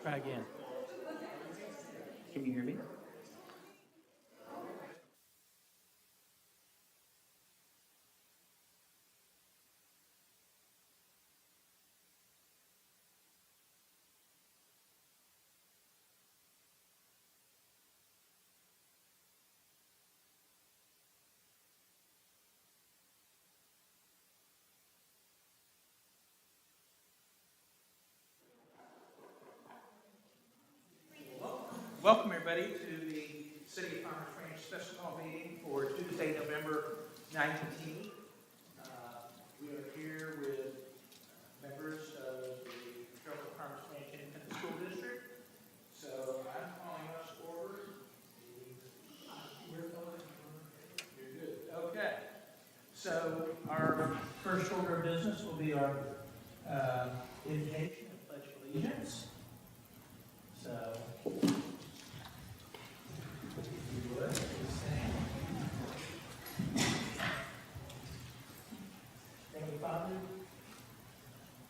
Try again. Can you hear me? Welcome, everybody, to the City of Farmers Branch special call meeting for Tuesday, November 19th. We are here with members of the Carrollton Farmers Branch Independent School District. So I'm calling us forward. You're good. Okay. So our first order of business will be our invocation and pledge of allegiance. So. Heavenly Father,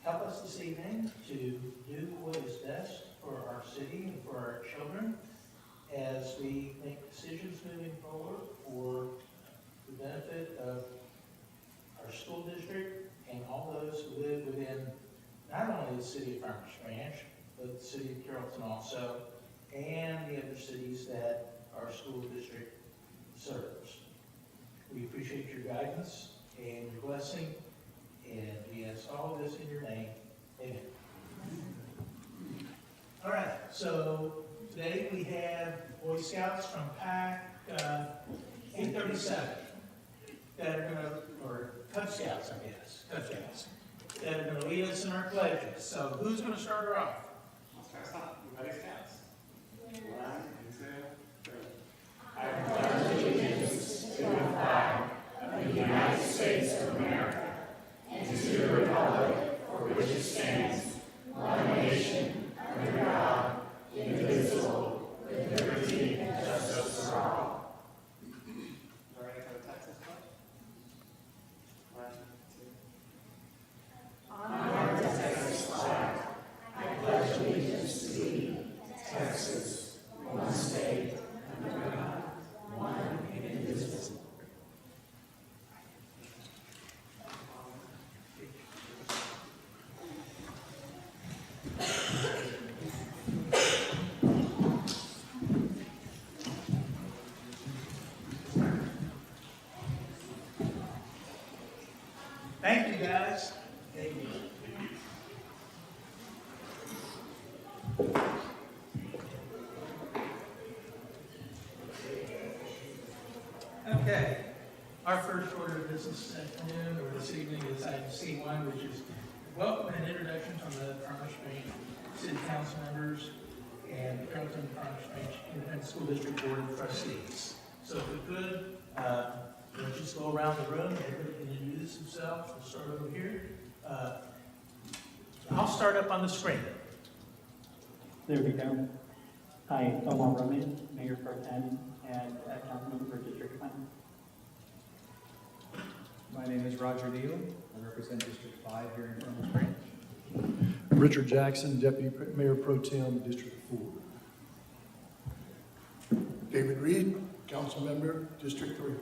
help us this evening to do what is best for our city and for our children as we make decisions moving forward for the benefit of our school district and all those who live within not only the city of Farmers Branch, but the city of Carrollton also, and the other cities that our school district serves. We appreciate your guidance and your blessing, and we ask all of this in your name. Amen. All right, so today we have Boy Scouts from Pack 837 that are going to, or Cub Scouts, I guess, Cub Scouts, that are going to lead us in our pledges. So who's going to start her off? I'll start us off. You ready, Scouts? 1, 2, 3. You ready for the Texas pledge? 1, 2. Thank you, guys. Thank you. Okay, our first order of business this afternoon or this evening is item C1, which is welcome and introduction from the Farmers Branch City Council members and the Carrollton Farmers Branch Independent School District Board of Trustees. So if we could, let's just go around the room, everybody can introduce themselves. We'll start over here. I'll start up on the screen. There we go. Hi, Omar Roman, Mayor Pro Tem and Councilman for District 1. My name is Roger Neal. I represent District 5 here in Farmers Branch. Richard Jackson, Deputy Mayor Pro Tem, District 4. David Reed, Council Member, District 3.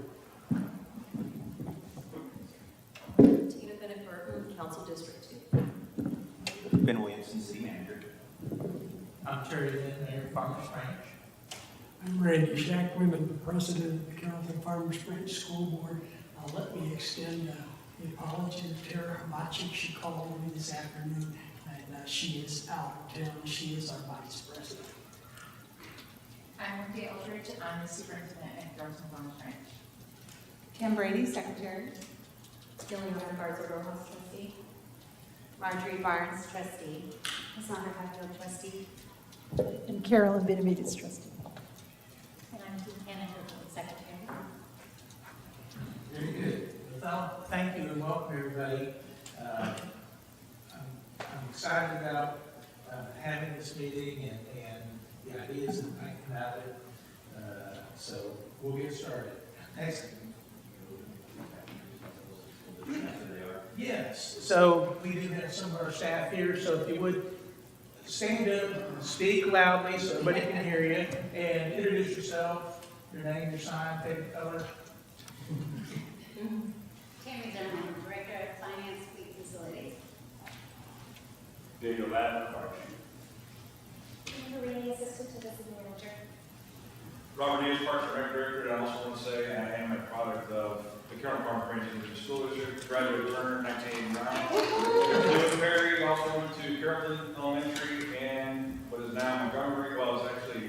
Tina Bennett Burton, Council District 2. Ben Williamson, City Manager. I'm Terry Lynn, Mayor Farmers Branch. I'm Randy Shackman, the President of the Carrollton Farmers Branch School Board. Let me extend the apology to Tara Hamachi. She called me this afternoon, and she is out of town. She is our Vice President. I'm Wendy Eldridge, I'm the Superintendent at Carrollton Farmers Branch. Kim Brady, Secretary. Juliana Garza Rojas, trustee. Marjorie Barnes, Trustee. Cassandra Hatfield, trustee. And Carolyn Benavides, Trustee. And I'm Hannah Hill, secretary. Very good. Well, thank you and welcome, everybody. I'm excited about having this meeting and the ideas that might come out of it. So we'll get started. Next. Yes, so we do have some of our staff here, so if you would stand up, speak loudly so everybody can hear you, and introduce yourself, your name, your sign, favorite color. Tammy Zimmerman, Director of Finance Fleet Facilities. Daniel Ladner, Fire Chief. Amber Reilly, Assistant to the City Manager. Robert Davis, Parks and Rec Director, and I also want to say I am a product of the Carroll Farm Branch Indian School District, graduate Turner, 1989. Joe Perry also went to Carrollton Elementary and what is now Montgomery, well, it's actually,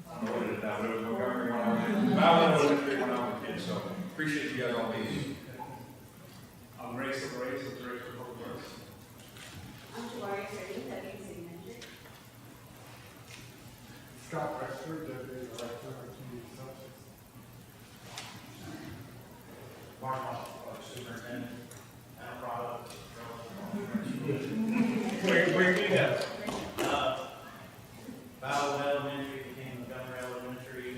I don't know what it is now, but it was Montgomery when I was, Bowling Elementary when I was a kid, so appreciate you guys all being here. I'm Ray Silverace, the Director of Public Works. I'm Gloria Sturdy, Deputy City Manager. Scott Prexler, Deputy Director of Community Services. Mark Superintendent, and a product. Where do you go? Bowell Elementary became Montgomery Elementary,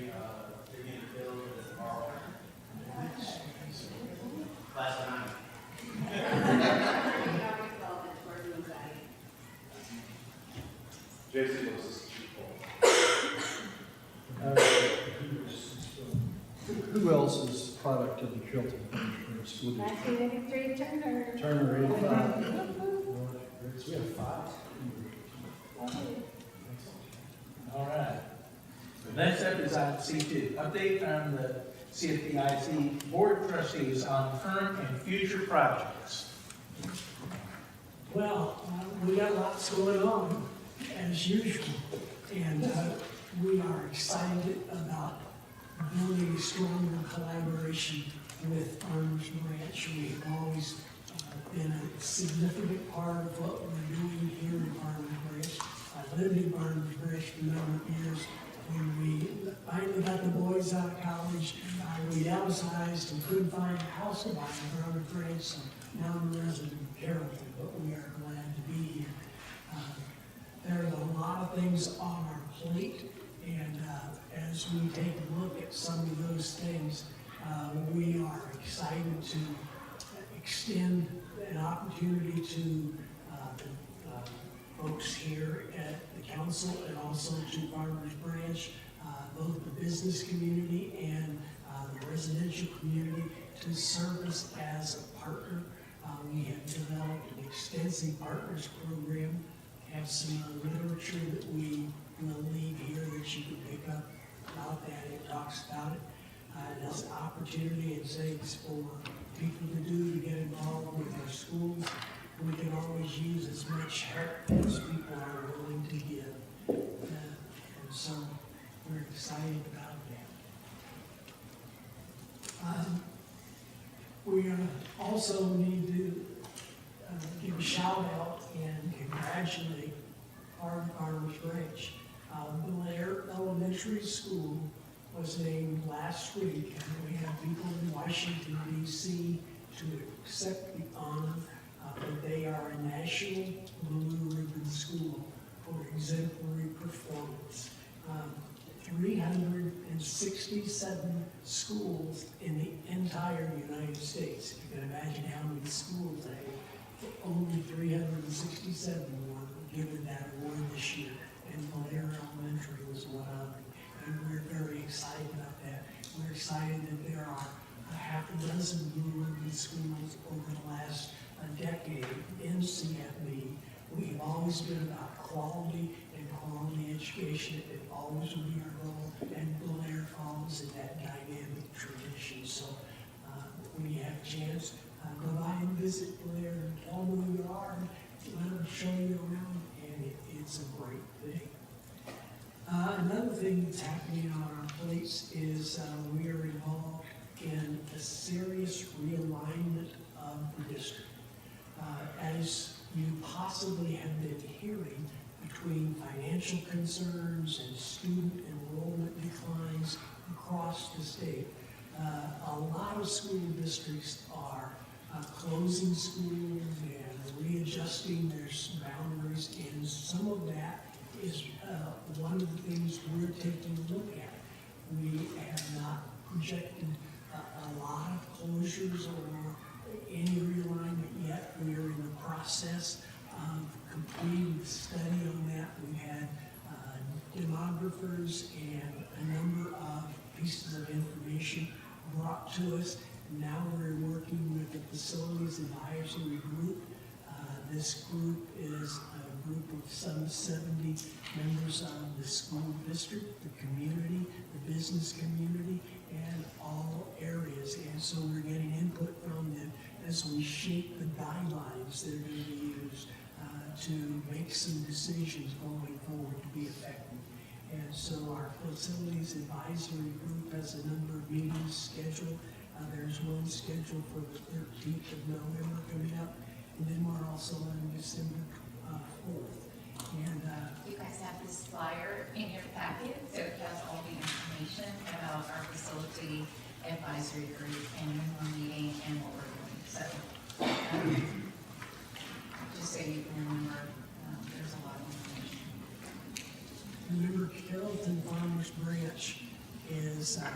beginning to build with tomorrow. Class of 9. Economic Development for Anxiety. Jason was Chief Paul. Who else is product of the Carrollton Farmers School District? 1983 Turner. Turner, 85. We have 5. All right. Next up is item C2, update from the CFDIC Board of Trustees on current and future projects. Well, we got lots going on, as usual, and we are excited about building a stronger collaboration with Farmers Branch. We've always been a significant part of what we're doing here in Farmers Branch. I lived in Farmers Branch for a number of years. When we finally got the boys out of college, we downsized and couldn't find a house to buy in Farmers Branch, so now I'm a resident of Carrollton, but we are glad to be here. There's a lot of things on our plate, and as we take a look at some of those things, we are excited to extend an opportunity to the folks here at the council and also to Farmers Branch, both the business community and the residential community, to serve us as a partner. We have developed an extensive partners program, have some literature that we will leave here that you can pick up about that. It talks about it. It's an opportunity and things for people to do to get involved with our schools. We can always use as much help as people are willing to give. And so we're excited about that. We also need to give a shout out and congratulate our Farmers Branch. Blair Elementary School was named last week, and we have people in Washington, D.C. to accept the honor, but they are a National Blue Ribbon School for exemplary performance. 367 schools in the entire United States. You can imagine how many schools they have. Only 367 were given that award this year, and Blair Elementary was one of them. And we're very excited about that. We're excited that there are a half a dozen Blue Ribbon schools over the last decade in CFB. We've always been about quality and quality education. It always will be our goal, and Blair follows in that dynamic tradition. So when you have a chance, go by and visit Blair and tell them who you are, and let them show you around, and it's a great thing. Another thing that's happening on our plates is we are involved in a serious realignment of the district. As you possibly have been hearing, between financial concerns and student enrollment declines across the state, a lot of school districts are closing schools and readjusting their boundaries, and some of that is one of the things we're taking a look at. We have not projected a lot of closures or any realignment yet. We are in the process of completing the study on that. We photographers and a number of pieces of information brought to us. Now we're working with the Facilities Advisory Group. This group is a group of some 70 members of the school district, the community, the business community, and all areas. And so we're getting input from them as we shape the guidelines they're going to use to make some decisions going forward to be effective. And so our Facilities Advisory Group has a number of meetings scheduled. There's one scheduled for the 13th of November coming up, and then we're also on December 4th. And You guys have this flyer in your packet, so it has all the information about our facility advisory group and when we're meeting and what we're doing. So, just so you can remember, there's a lot of information. remember, Carrollton Farmers Branch is a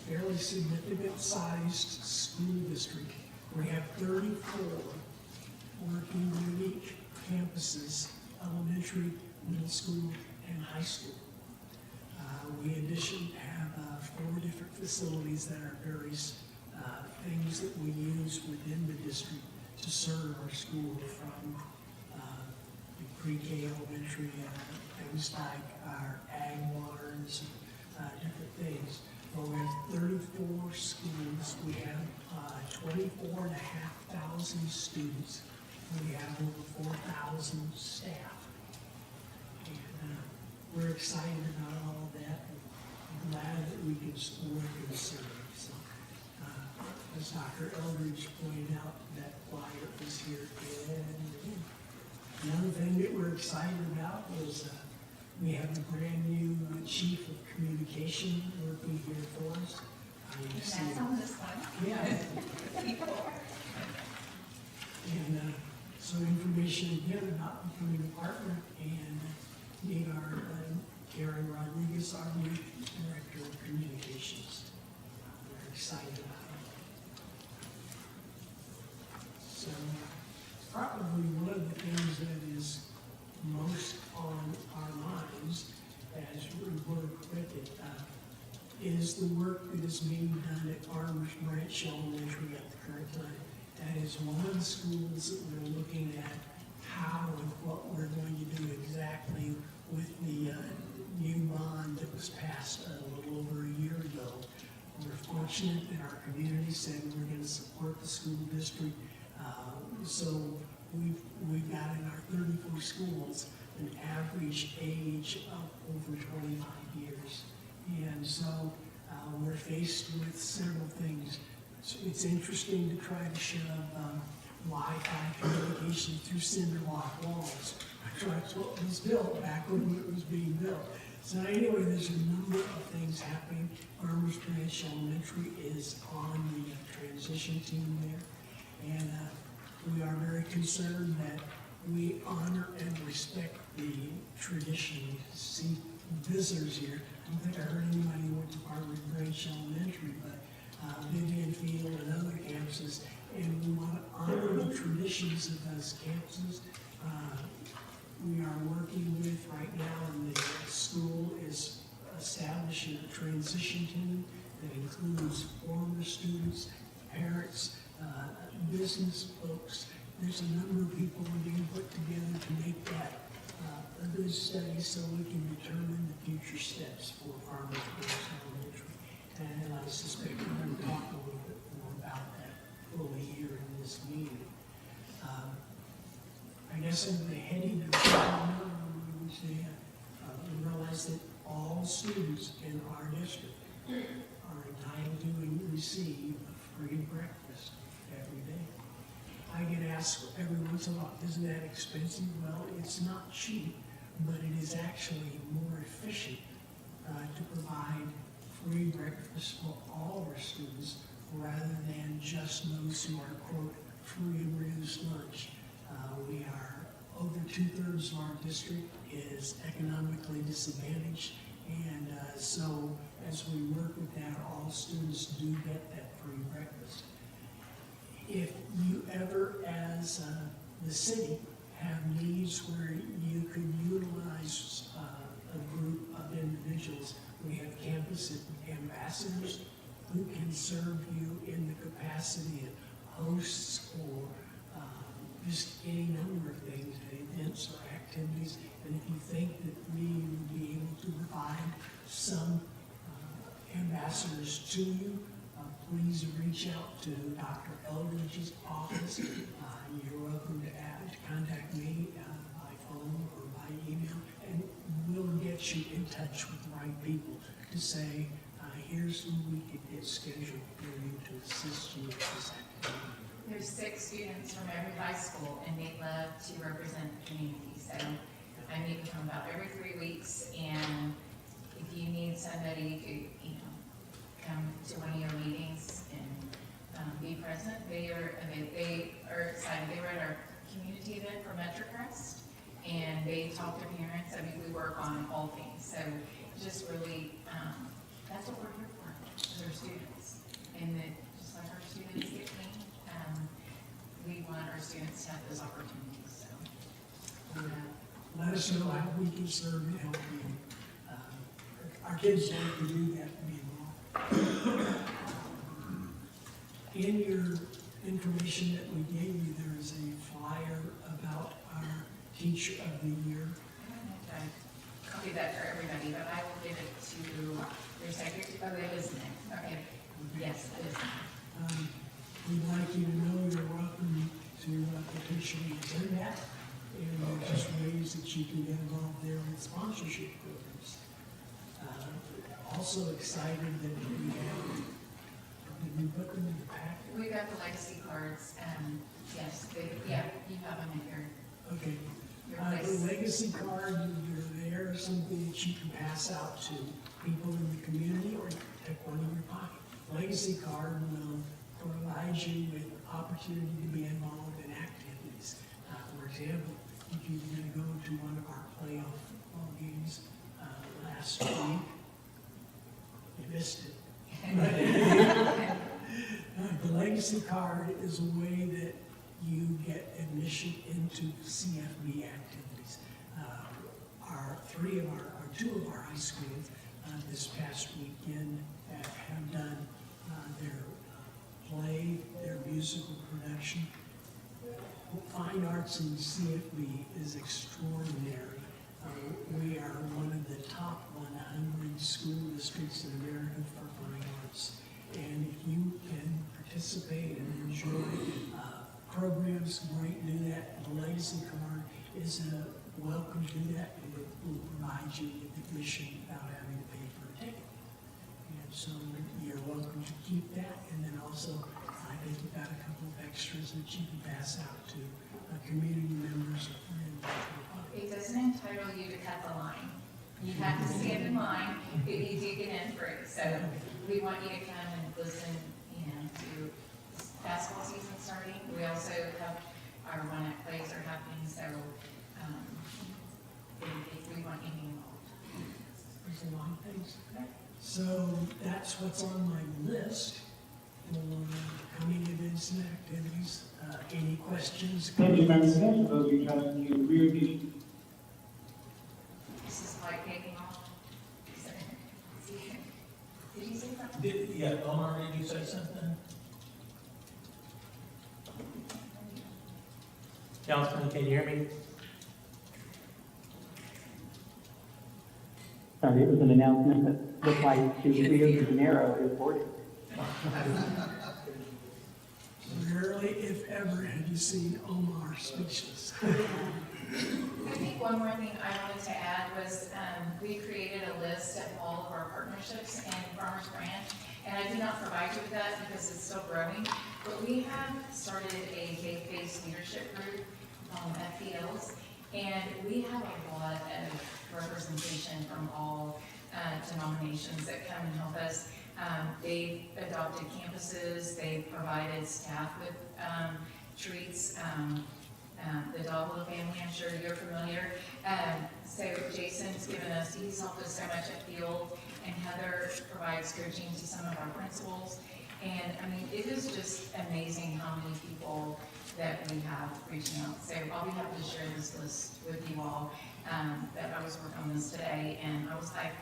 fairly significant sized school district. We have 34 working unique campuses, elementary, middle school, and high school. We in addition have 4 different facilities that are various things that we use within the district to serve our school, from the pre-K, elementary, things like our ag waters, different things. Well, we have 34 schools. We have 24,500 students. We have over 4,000 staff. And we're excited about all of that. I'm glad that we can support and serve. So, as Dr. Eldridge pointed out, that flyer was here again and again. Another thing that we're excited about was we have a brand new chief of communication working here for us. You see That's on this one. yeah. And so information again about becoming a partner, and meet our Karen Rodriguez, our new director of communications. We're excited about it. So probably one of the things that is most on our minds as we work with it is the work that is being done at Farmers Branch Elementary at the current time. That is one of the schools that we're looking at how and what we're going to do exactly with the new bond that was passed a little over a year ago. We're fortunate that our community said we're going to support the school district. So we've got in our 34 schools an average age of over 25 years. And so we're faced with several things. So it's interesting to try to shove Wi-Fi communication through cinder block walls. That's what was built back when it was being built. So anyway, there's a number of things happening. Farmers Branch Elementary is on the transition team there. And we are very concerned that we honor and respect the tradition. To see visitors here. I don't think I heard anybody who went to Farmers Branch Elementary, but Vivian Field and other campuses, and we want to honor the traditions of those campuses. We are working with right now, and the school is establishing a transition team that includes former students, parents, business folks. There's a number of people being put together to make that a good study so we can determine the future steps for Farmers Branch Elementary. And I suspect we're going to talk a little bit more about that fully here in this meeting. I guess in the heading of the we realize that all students in our district are entitled to and receive a free breakfast every day. I get asked every once in a while, isn't that expensive? Well, it's not cheap, but it is actually more efficient to provide free breakfast for all our students rather than just those who are, quote, free and reduced lunch. We are, over 2/3 of our district is economically disadvantaged, and so as we work with that, all students do get that free breakfast. If you ever, as the city, have needs where you could utilize a group serve you in the capacity of hosts or just any number of things, events or activities. And if you think that we would be able to provide some ambassadors to you, please reach out to Dr. Eldridge's office. You're welcome to contact me by phone or by email, and we'll get you in touch with the right people to say, here's who we could get scheduled for you to assist you with this activity. There's 6 students from every high school, and they love to represent the community. So I meet with them about every 3 weeks, and if you need somebody to, come to one of your meetings and be present, they are excited. They were at our community event for MetroCrest, and they talk to parents. I mean, we work on all things. So just really, that's what we're here for, is our students. And that just like our students get clean, we want our students to have those opportunities. So Let us know how we can serve and help you. Our kids like to do that, to be involved. In your information that we gave you, there is a flyer about our Teacher of the Year. I copy that for everybody, but I will give it to your secretary. Oh, it is next. Okay. Yes, it is. We'd like you to know you're welcome to potentially attend that. And there's just ways that you can get involved there with sponsorship programs. Also excited that we have, did we put them in the packet? We got the legacy cards. Yes, you have them at your Okay. place. The legacy card, you're there, something that you can pass out to people in the community or take one in your pocket. Legacy card will provide you with opportunity to be involved in activities. For example, if you're going to go to one of our playoff football games last week, you missed it. The legacy card is a way that you get admission into CFB activities. Two of our high schools this past weekend have done their play, their musical production. Fine arts in CFB is extraordinary. We are one of the top 100 school districts in America for fine arts. And if you can participate and enjoy programs, great, do that. The legacy card is welcome to do that, and it will provide you with admission without having to pay for a ticket. And so you're welcome to keep that, and then also I think we've got a couple of extras that you can pass out to community members or friends. It doesn't entitle you to cut the line. You have to stand in line, but you do get in free. So we want you to come and listen, to basketball season starting. We also have our one-act plays are happening, so if we want you involved. There's a lot of things. So that's what's on my list for coming events and activities. Any questions? Thank you, members. Thank those who trust you. Rear duty. This is like taking off. Did you say something? Yeah, Omar, did you say something? Councilman, can you hear me? Sorry, it was an announcement that the flight to Rio de Janeiro is boarded. Rarely, if ever, have you seen Omar speechless. I think one more thing I wanted to add was we created a list of all of our partnerships in Farmers Branch, and I did not provide you with that because it's still growing, but we have started a faith-based leadership group, FBLs, and we have a lot of representation from all denominations that come and help us. They've adopted campuses, they've provided staff with treats, the Davila family, I'm sure you're familiar. So Jason's given us, he's helped us so much at Field, and Heather provides coaching to some of our principals. And I mean, it is just amazing how many people that we have reaching out. So I'll be happy to share this list with you all. That I was working on this today, and I was like,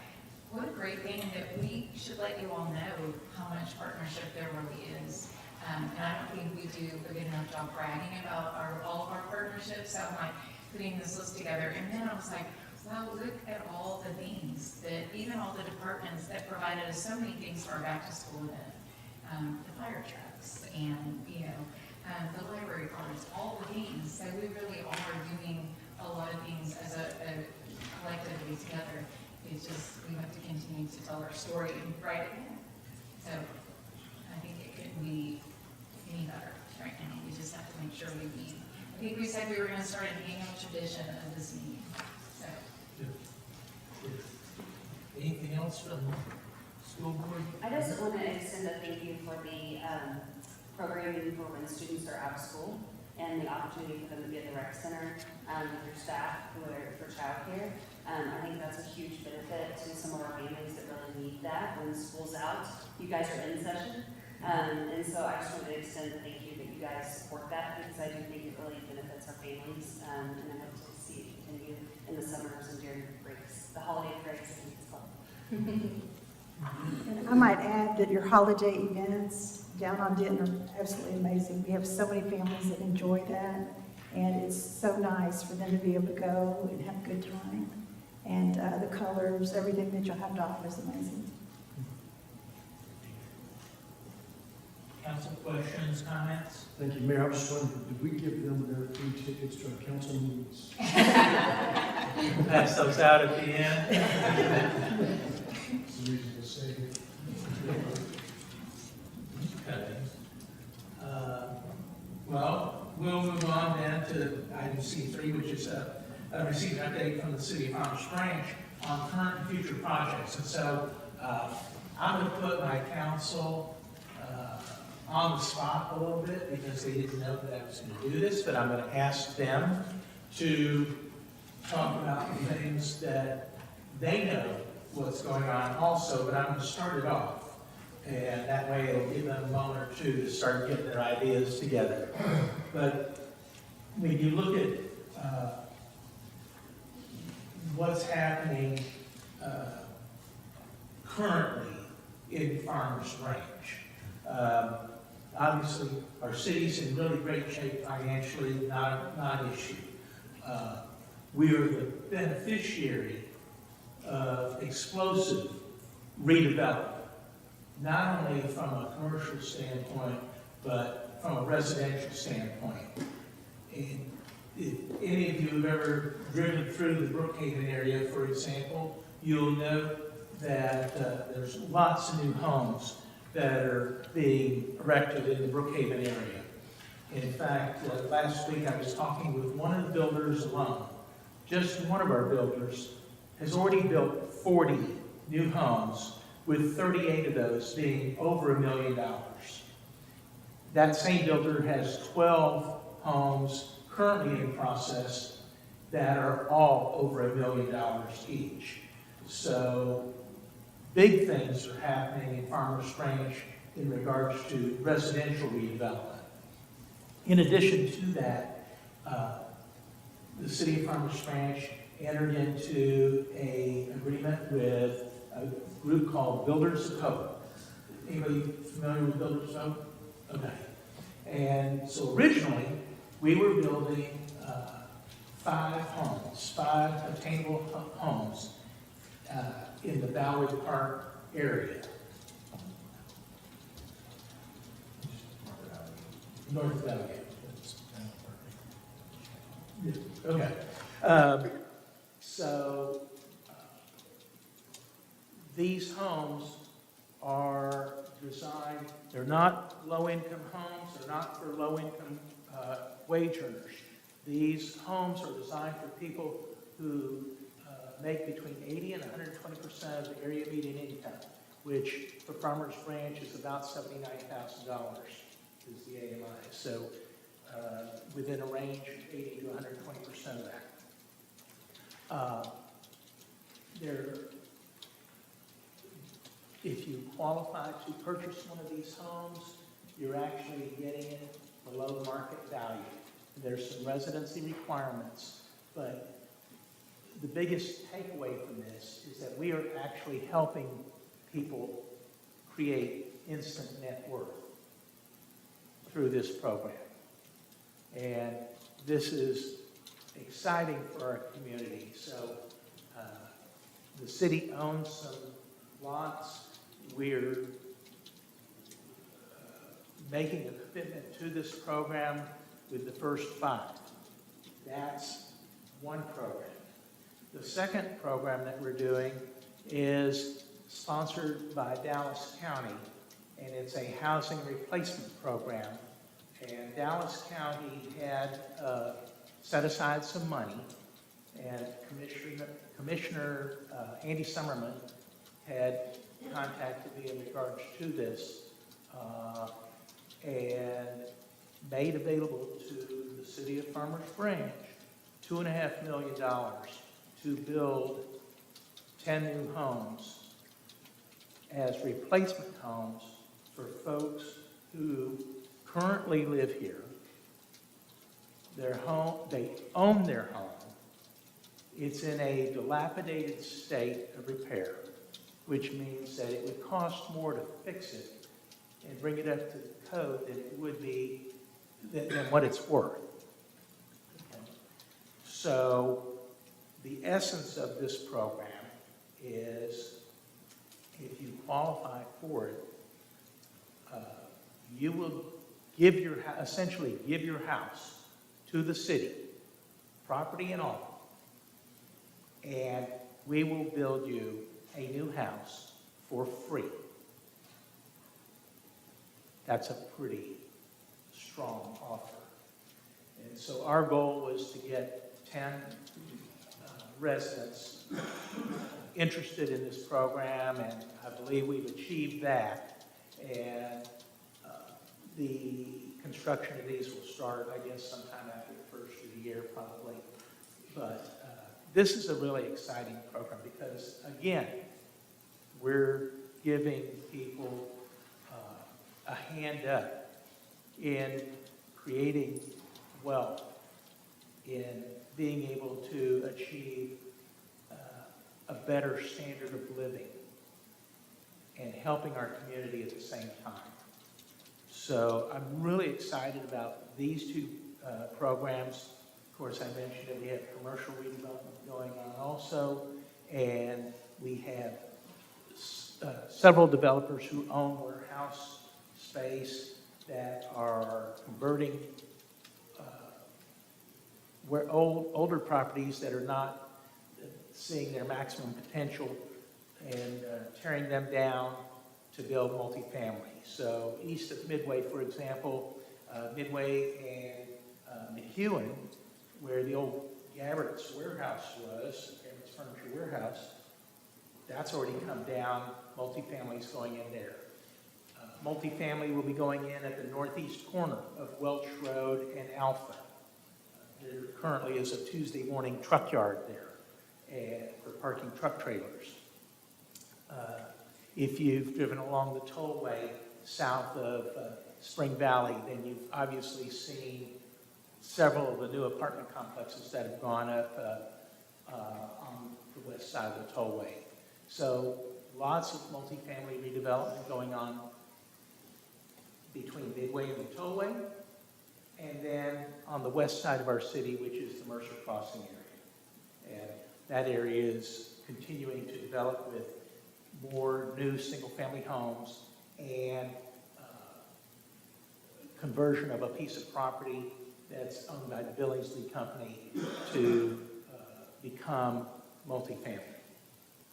what a great thing that we should let you all know how much partnership there really is. And I don't think we do a good enough job bragging about all of our partnerships. So I'm like putting this list together, and then I was like, wow, look at all the things that, even all the departments that provided us so many things for our back to school event. The fire trucks and, the library cards, all the things. So we really are doing a lot of things as a collectively together. It's just, we have to continue to tell our story and write it in. So I think it couldn't be any better right now. We just have to make sure we meet. I think we said we were gonna start an annual tradition of this meeting, so. Anything else from school board? I just want to extend a thank you for the programming for when students are out of school and the opportunity for them to be at the rec center with your staff who are for childcare. I think that's a huge benefit to some of our families that really need that when school's out. You guys are in session. And so I just wanted to extend a thank you that you guys support that, because I do think it really benefits our families. And I hope to see it continue in the summers and during breaks, the holiday breaks, I think it's fun. And I might add that your holiday events down on Denton are absolutely amazing. We have so many families that enjoy that, and it's so nice for them to be able to go and have a good time. And the colors, everything that you'll have to offer is amazing. Council questions, comments? Thank you, Mayor. I was just wondering, did we give them their free tickets to our council meetings? Pass those out at the end. It's a reasonable saving. Okay. Well, we'll move on then to item C3, which is receive an update from the City of Farmers Branch on current and future projects. And so I'm going to put my council on the spot a little bit because they didn't know that I was going to do this, but I'm going to ask them to talk about the things that they know what's going on also, but I'm going to start it off. And that way it'll give them a moment or two to start getting their ideas together. But when you look at what's happening currently in Farmers Branch, obviously our city's in really great shape financially, not an issue. We are the beneficiary of explosive redevelopment, not only from a commercial standpoint, but from a residential standpoint. And if any of you have ever driven through the Brookhaven area, for example, you'll note that there's lots of new homes that are being erected in the Brookhaven area. In fact, last week I was talking with one of the builders alone. Just one of our builders has already built 40 new homes, with 38 of those being over $1 million. That same builder has 12 homes currently in process that are all over $1 million each. So big things are happening in Farmers Branch in regards to residential redevelopment. In addition to that, the City of Farmers Branch entered into an agreement with a group called Builders of Hope. Anybody familiar with Builders of Hope? Okay. And so originally, we were building 5 attainable homes in the Ballard Park area. North Valley. Okay. So these homes are designed, they're not low-income homes, they're not for low-income wage earners. These homes are designed for people who make between 80 and 120% of the area median income, which for Farmers Branch is about $79,000 is the AMI. So within a range of 80 to 120% of that. If you qualify to purchase one of these homes, you're actually getting it below market value. There's some residency requirements, but the biggest takeaway from this is that we are actually helping people create instant net worth through this program. And this is exciting for our community. So the city owns some lots. We're making a commitment to this program with the first 5. That's one program. The second program that we're doing is sponsored by Dallas County, and it's a housing replacement program. And Dallas County had set aside some money, and Commissioner Andy Summerman had contacted me in regards to this and made available to the city of Farmers Branch $2.5 million to build 10 new homes as replacement homes for folks who currently live here. Their home, they own their home. It's in a dilapidated state of repair, which means that it would cost more to fix it and bring it up to the code than it would be than what it's worth. Okay. So the essence of this program is if you qualify for it, you will essentially give your house to the city, property and all, and we will build you a new house for free. That's a pretty strong offer. And so our goal was to get 10 residents interested in this program, and I believe we've achieved that. And the construction of these will start, I guess, sometime after the first of the year, probably. But this is a really exciting program because, again, we're giving people a hand up in creating wealth, in being able to achieve a better standard of living, and helping our community at the same time. So I'm really excited about these 2 programs. Of course, I mentioned that we have commercial redevelopment going on also, and we have several developers who own warehouse space that are converting older properties that are not seeing their maximum potential and tearing them down to build multifamily. So east of Midway, for example, Midway and McEwen, where the old Gabbard's warehouse was, Gabbard's Furniture Warehouse, that's already come down. Multifamily's going in there. Multifamily will be going in at the northeast corner of Welch Road and Alpha. There currently is a Tuesday morning truck yard there for parking truck trailers. If you've driven along the tollway south of Spring Valley, then you've obviously seen several of the new apartment complexes that have gone up on the west side of the tollway. So lots of multifamily redevelopment going on between Midway and the tollway, and then on the west side of our city, which is the Mercer Crossing area. And that area is continuing to develop with more new single-family homes and conversion of a piece of property that's owned by the Billingsley Company to become multifamily.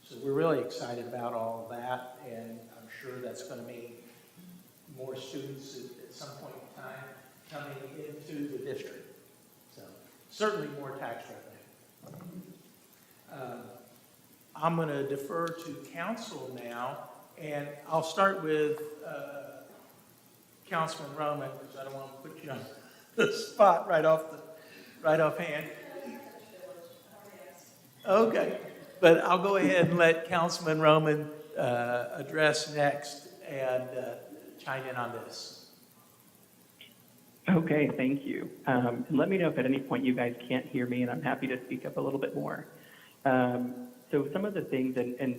So we're really excited about all of that, and I'm sure that's going to mean more students at some point in time coming into the district. So certainly more tax revenue. I'm going to defer to council now, and I'll start with Councilman Roman, because I don't want to put you on the spot right offhand. Okay, but I'll go ahead and let Councilman Roman address next and chime in on this. Okay, thank you. Let me know if at any point you guys can't hear me, and I'm happy to speak up a little bit more. So some of the things, and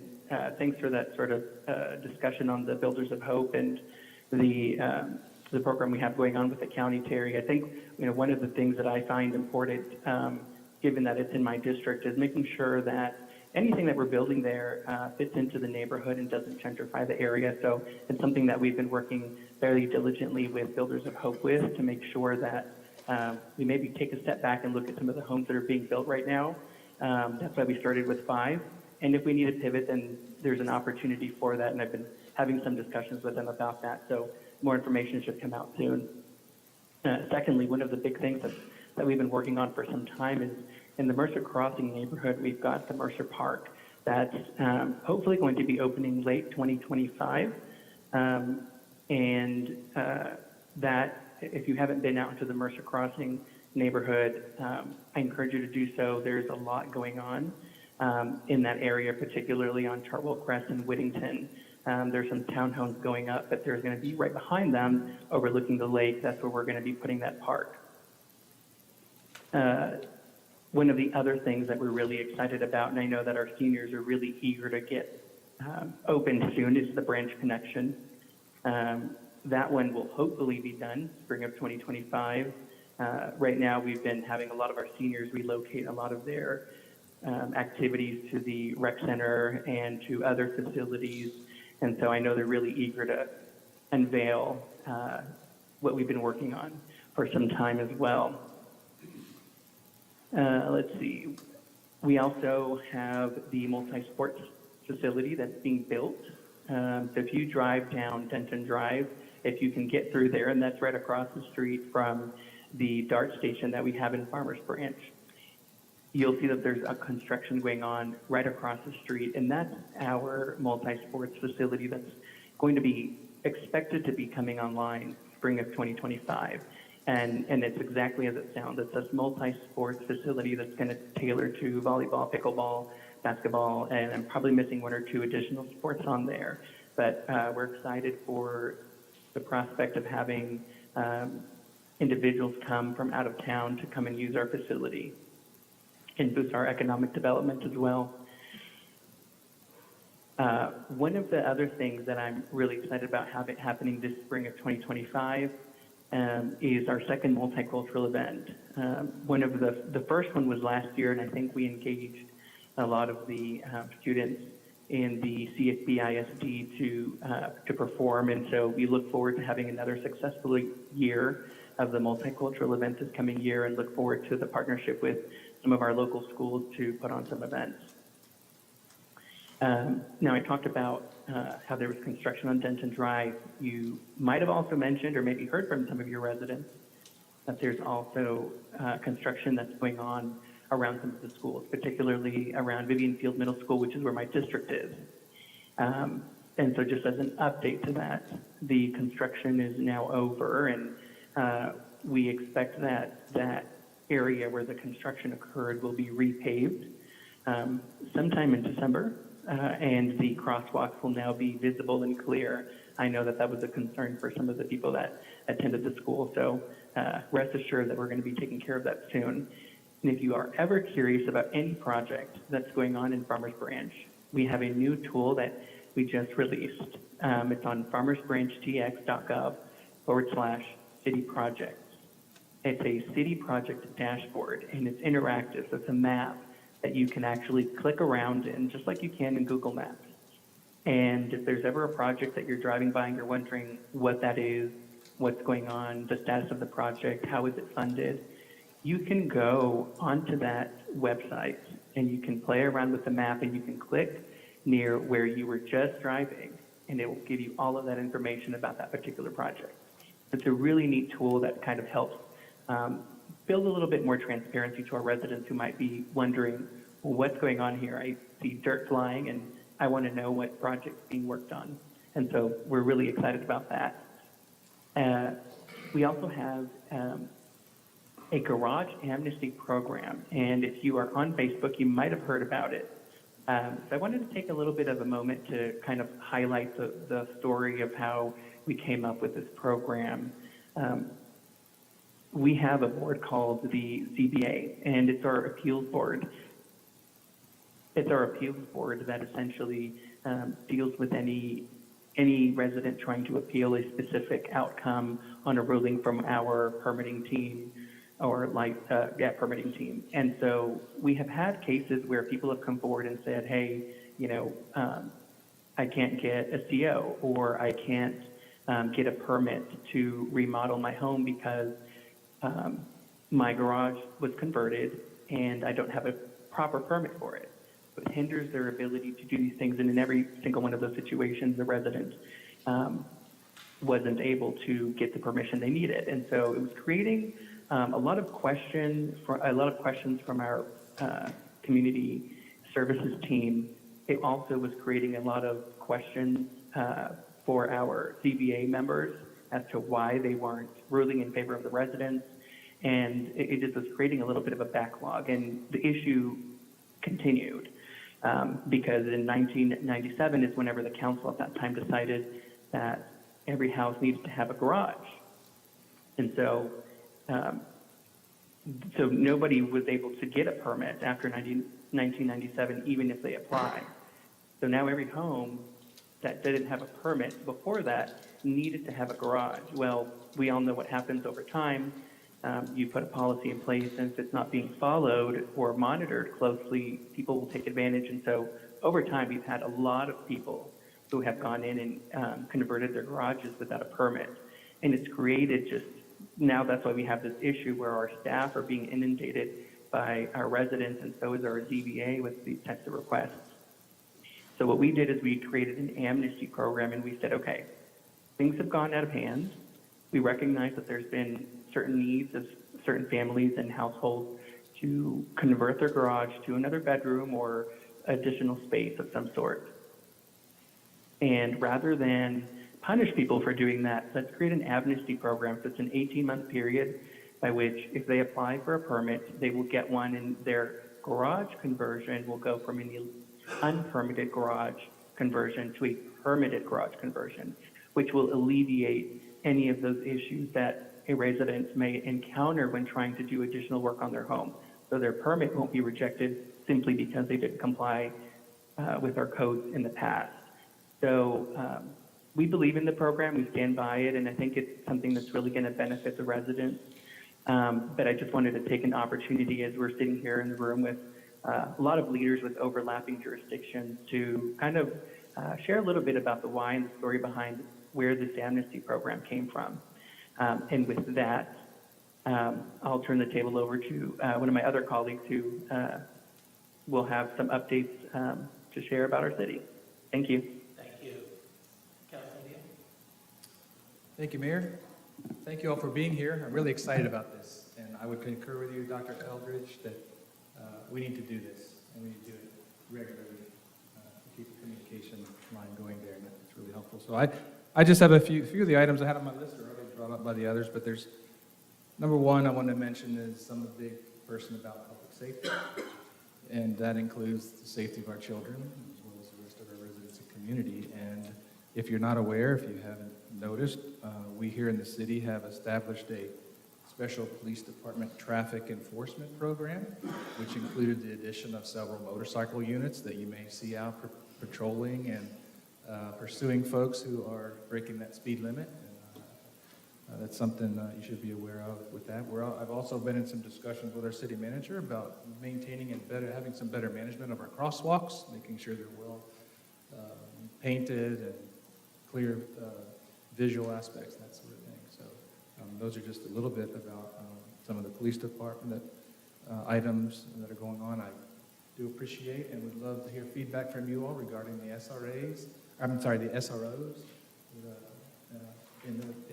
thanks for that sort of discussion on the Builders of Hope and the program we have going on with the county, Terry. I think, one of the things that I find important, given that it's in my district, is making sure that anything that we're building there fits into the neighborhood and doesn't gentrify the area. So it's something that we've been working fairly diligently with Builders of Hope with, to make sure that we maybe take a step back and look at some of the homes that are being built right now. That's why we started with 5. And if we need to pivot, then there's an opportunity for that. And I've been having some discussions with them about that. So more information should come out soon. Secondly, one of the big things that we've been working on for some time is in the Mercer Crossing neighborhood, we've got the Mercer Park that's hopefully going to be opening late 2025. That, if you haven't been out into the Mercer Crossing neighborhood, I encourage you to do so. There's a lot going on in that area, particularly on Chartwell Crest and Whittington. There's some townhomes going up, but there's going to be right behind them, overlooking the lake. That's where we're going to be putting that park. One of the other things that we're really excited about, and I know that our seniors are really eager to get open soon, is the Branch Connection. That one will hopefully be done spring of 2025. Right now, we've been having a lot of our seniors relocate a lot of their activities to the rec center and to other facilities. And so I know they're really eager to unveil what we've been working on for some time as well. Let's see. We also have the multi-sports facility that's being built. So if you drive down Denton Drive, if you can get through there, and that's right across the street from the DART station that we have in Farmers Branch, you'll see that there's a construction going on right across the street, and that's our multi-sports facility that's going to be expected to be coming online spring of 2025. And it's exactly as it sounds. It's this multi-sports facility that's going to tailor to volleyball, pickleball, basketball, and I'm probably missing 1 or 2 additional sports on there. But we're excited for the prospect of having individuals come from out of town to come and use our facility and boost our economic development as well. One of the other things that I'm really excited about having happening this spring of 2025 is our second multicultural event. One of the first one was last year, and I think we engaged a lot of the students in the CFB ISD to perform, and so we look forward to having another successful year of the multicultural event this coming year, and look forward to the partnership with some of our local schools to put on some events. Now, I talked about how there was construction on Denton Drive. You might have also mentioned, or maybe heard from some of your residents, that there's also construction that's going on around some of the schools, particularly around Vivian Field Middle School, which is where my district is. And so just as an update to that, the construction is now over, and we expect that that area where the construction occurred will be repaved sometime in December, and the crosswalks will now be visible and clear. I know that that was a concern for some of the people that attended the school, so rest assured that we're going to be taking care of that soon. And if you are ever curious about any project that's going on in Farmers Branch, we have a new tool that we just released. It's on farmersbranchtx.gov/city projects. It's a city project dashboard, and it's interactive. So it's a map that you can actually click around in, just like you can in Google Maps. And if there's ever a project that you're driving by and you're wondering what that is, what's going on, the status of the project, how is it funded, you can go onto that website and you can play around with the map, and you can click near where you were just driving, and it will give you all of that information about that particular project. It's a really neat tool that kind of helps build a little bit more transparency to our residents who might be wondering, well, what's going on here? I see dirt flying, and I want to know what project's being worked on. And so we're really excited about that. We also have a garage amnesty program, and if you are on Facebook, you might have heard about it. So I wanted to take a little bit of a moment to kind of highlight the story of how we came up with this program. We have a board called the CBA, and it's our appeals board. it's our appeals board that essentially deals with any resident trying to appeal a specific outcome on a ruling from our permitting team or permitting team. And so we have had cases where people have come forward and said, hey, I can't get a CO, or I can't get a permit to remodel my home because my garage was converted and I don't have a proper permit for it. So it hinders their ability to do these things, and in every single one of those situations, the resident wasn't able to get the permission they needed. And so it was creating a lot of questions from our community services team. It also was creating a lot of questions for our CBA members as to why they weren't ruling in favor of the residents. And it just was creating a little bit of a backlog. And the issue continued because in 1997 is whenever the council at that time decided that every house needed to have a garage. And so nobody was able to get a permit after 1997, even if they applied. So now every home that didn't have a permit before that needed to have a garage. Well, we all know what happens over time. You put a policy in place, and if it's not being followed or monitored closely, people will take advantage. And so over time, we've had a lot of people who have gone in and converted their garages without a permit. And it's created now that's why we have this issue where our staff are being inundated by our residents, and so is our ZBA with these types of requests. So what we did is we created an amnesty program, and we said, okay, things have gone out of hand. We recognize that there's been certain needs of certain families and households to convert their garage to another bedroom or additional space of some sort. And rather than punish people for doing that, let's create an amnesty program. So it's an 18-month period by which if they apply for a permit, they will get one, and their garage conversion will go from an unpermitted garage conversion to a permitted garage conversion, which will alleviate any of those issues that a resident may encounter when trying to do additional work on their home. So their permit won't be rejected simply because they didn't comply with our codes in the past. So we believe in the program, we stand by it, and I think it's something that's really going to benefit the residents. But I just wanted to take an opportunity as we're sitting here in the room with a lot of leaders with overlapping jurisdictions to kind of share a little bit about the why and the story behind where this amnesty program came from. And with that, I'll turn the table over to one of my other colleagues who will have some updates to share about our city. Thank you. Thank you. Councilman Dean? Thank you, Mayor. Thank you all for being here. I'm really excited about this, and I would concur with you, Dr. Eldridge, that we need to do this, and we need to do it regularly to keep the communication line going there, and it's really helpful. So I just have a few of the items I had on my list are already brought up by the others, but there's number one I want to mention is I'm a big person about public safety, and that includes the safety of our children as well as the rest of our residents and community. And if you're not aware, if you haven't noticed, we here in the city have established a special police department traffic enforcement program, which included the addition of several motorcycle units that you may see out patrolling and pursuing folks who are breaking that speed limit. And, that's something you should be aware of with that. I've also been in some discussions with our city manager about maintaining and having some better management of our crosswalks, making sure they're well painted and clear visual aspects, that sort of thing. So those are just a little bit about some of the police department items that are going on. I do appreciate and would love to hear feedback from you all regarding the SROs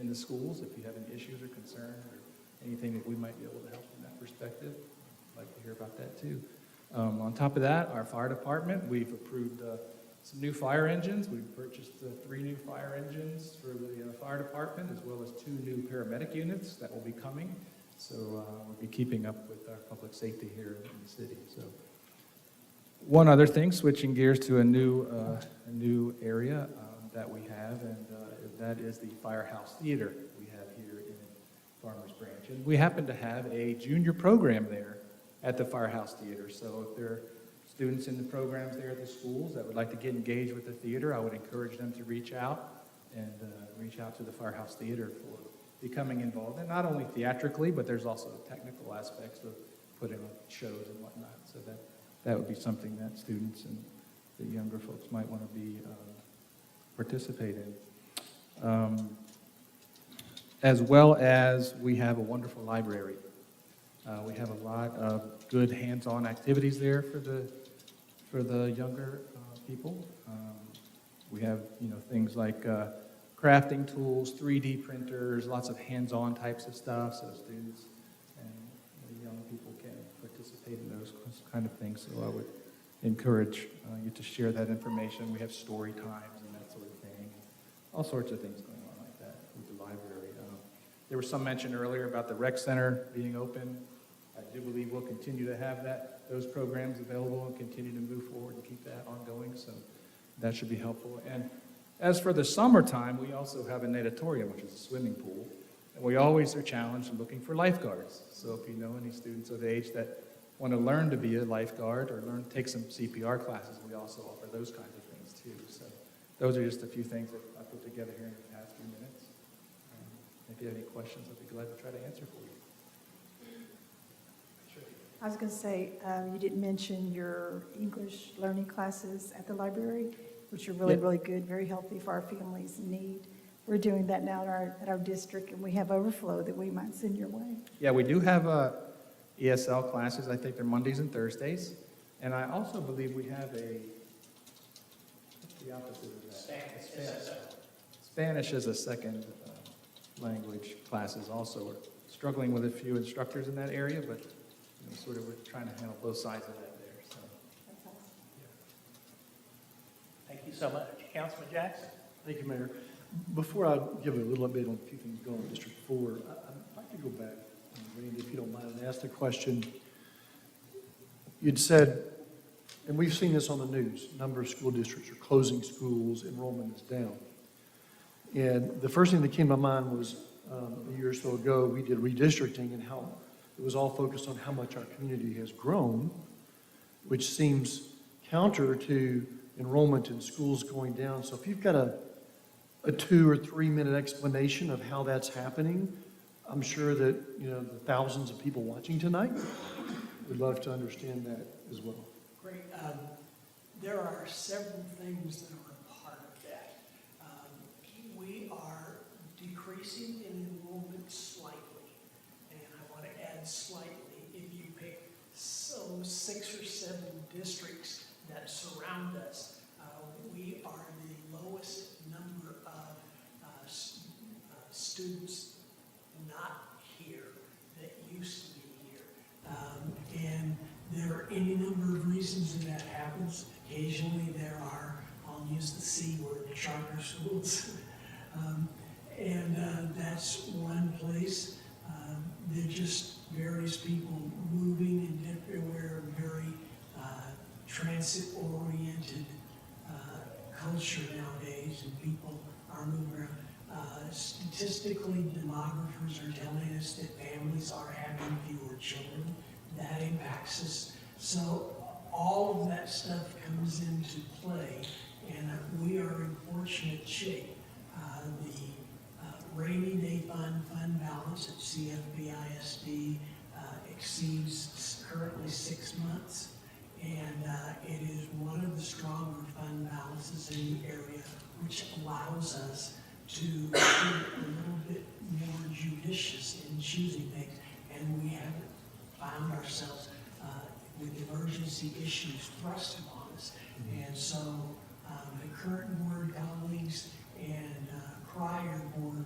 in the schools. If you have any issues or concerns or anything that we might be able to help from that perspective, I'd like to hear about that too. On top of that, our fire department, we've approved some new fire engines. We've purchased 3 new fire engines for the fire department, as well as 2 new paramedic units that will be coming. So we'll be keeping up with our public safety here in the city. So one other thing, switching gears to a new area that we have, and that is the Firehouse Theater we have here in Farmers Branch. And we happen to have a junior program there at the Firehouse Theater. So if there are students in the programs there at the schools that would like to get engaged with the theater, I would encourage them to reach out and reach out to the Firehouse Theater for becoming involved, and not only theatrically, but there's also the technical aspects of putting on shows and whatnot. So that would be something that students and the younger folks might want to be participate in. As well as we have a wonderful library. We have a lot of good hands-on activities there for the younger people. We have, things like crafting tools, 3D printers, lots of hands-on types of stuff, so students and young people can participate in those kind of things. So I would encourage you to share that information. We have story times and that sort of thing. All sorts of things going on like that with the library. There was some mention earlier about the rec center being open. I do believe we'll continue to have those programs available and continue to move forward and keep that ongoing, so that should be helpful. And as for the summertime, we also have a natatorium, which is a swimming pool, and we always are challenged in looking for lifeguards. So if you know any students of age that want to learn to be a lifeguard or take some CPR classes, we also offer those kinds of things too. So those are just a few things that I put together here in the past few minutes. If you have any questions, I'd be glad to try to answer for you. I was going to say, you didn't mention your English learning classes at the library, which are really, really good, very healthy for our families in need. We're doing that now at our district, and we have overflow that we might send your way. Yeah, we do have ESL classes. I think they're Mondays and Thursdays. And I also believe we have what's the opposite of that? Spanish as a second language classes also. We're struggling with a few instructors in that area, but sort of we're trying to handle both sides of that there. So. Thank you so much. Councilman Jackson? Thank you, Mayor. Before I give a little update on a few things going on in District 4, I'd like to go back, Randy, if you don't mind, and ask the question. You'd said, and we've seen this on the news, a number of school districts are closing schools, enrollment is down. And the first thing that came to my mind was a year or so ago, we did redistricting and how it was all focused on how much our community has grown, which seems counter to enrollment in schools going down. So if you've got a 2 or 3 minute explanation of how that's happening, I'm sure that, the thousands of people watching tonight would love to understand that as well. Great. There are several things that are a part of that. We are decreasing in enrollment slightly, and I want to add slightly. If you pick 6 or 7 districts that surround us, we are the lowest number of students not here that used to be here. And there are any number of reasons that happens. Occasionally there are, I'll use the C word, charter schools. That's one place. There are just various people moving and everywhere, very transit-oriented culture nowadays, and people are moving around. Statistically, demographers are telling us that families are having fewer children. That impacts us. So all of that stuff comes into play, and we are in fortunate shape. The rainy day fund balance at CFBISD exceeds currently 6 months, and it is one of the stronger fund balances in the area, which allows us to be a little bit more judicious in choosing things, and we haven't found ourselves with emergency issues thrust upon us. And so the current board colleagues and prior board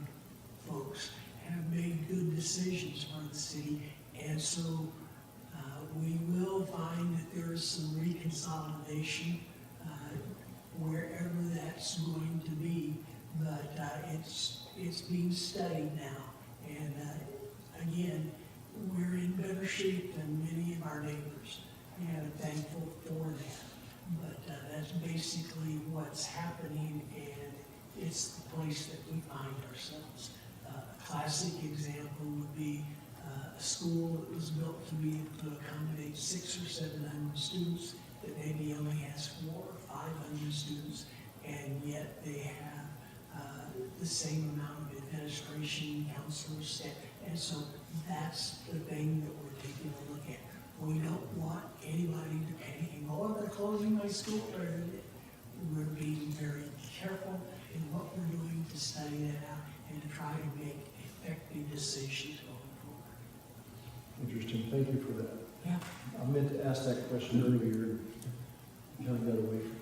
folks have made good decisions for the city, and so we will find that there is some reconsolidation wherever that's going to be, but it's being studied now. And again, we're in better shape than many of our neighbors, and I'm thankful for that. But that's basically what's happening, and it's the place that we find ourselves. A classic example would be a school that was built to be able to accommodate 600 or 700 students, that maybe only has 400 or 500 students, and yet they have the same amount of administration, counselors, staff. And so that's the thing that we're taking a look at. We don't want anybody to panic and go, oh, they're closing my school. We're being very careful in what we're doing to study that out and to try to make effective decisions going forward. Interesting, thank you for that. Yeah. I meant to ask that question earlier, and kind of got away from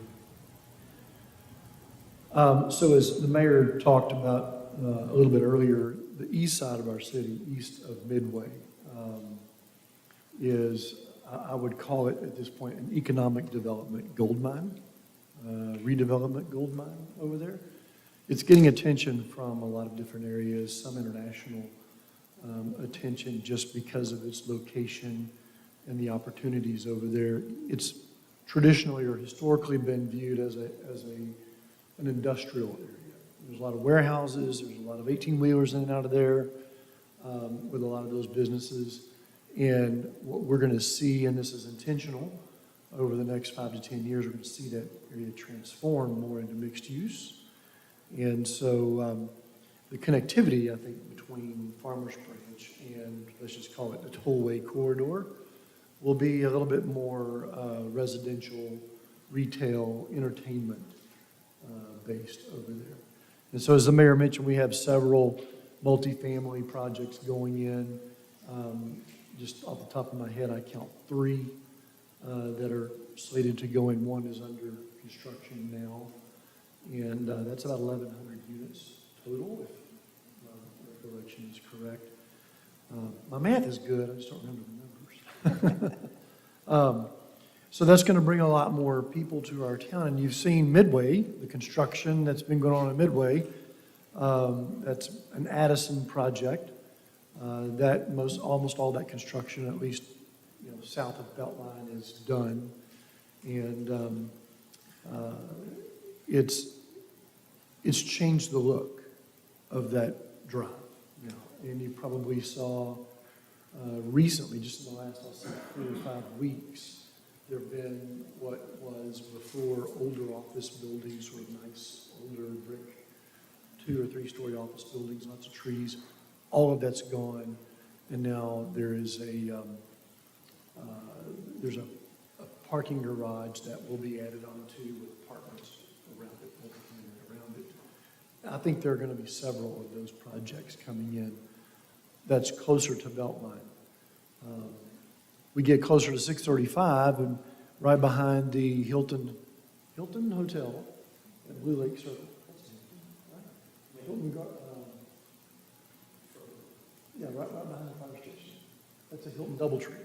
it. So as the mayor talked about a little bit earlier, the east side of our city, east of Midway, is, I would call it at this point, an economic development gold mine, redevelopment gold mine over there. It's getting attention from a lot of different areas, some international attention just because of its location and the opportunities over there. It's traditionally or historically been viewed as an industrial area. There's a lot of warehouses, there's a lot of 18-wheelers in and out of there with a lot of those businesses. And what we're going to see, and this is intentional, over the next 5 to 10 years, we're going to see that area transform more into mixed use. And so the connectivity, I think, between Farmers Branch and, let's just call it the Tollway Corridor, will be a little bit more residential, retail, entertainment based over there. And so as the mayor mentioned, we have several multifamily projects going in. Just off the top of my head, I count 3 that are slated to go in. 1 is under construction now. And that's about 1,100 units total, if my recollection is correct. My math is good, I just don't remember the numbers. So that's going to bring a lot more people to our town. And you've seen Midway, the construction that's been going on at Midway. That's an Addison project. That almost all that construction, at least south of Beltline, is done. And it's changed the look of that drive. And you probably saw recently, just in the last, I'll say, 4 or 5 weeks, there have been what was before older office buildings, sort of nice older brick 2 or 3 story office buildings, lots of trees. All of that's gone, and now there is there's a parking garage that will be added onto with apartments around it, multifamily around it. I think there are going to be several of those projects coming in that's closer to Beltline. We get closer to 635, and right behind the Hilton Hotel at Blue Lake Circle. Hilton, yeah, right behind the fire station. That's a Hilton Doubletree.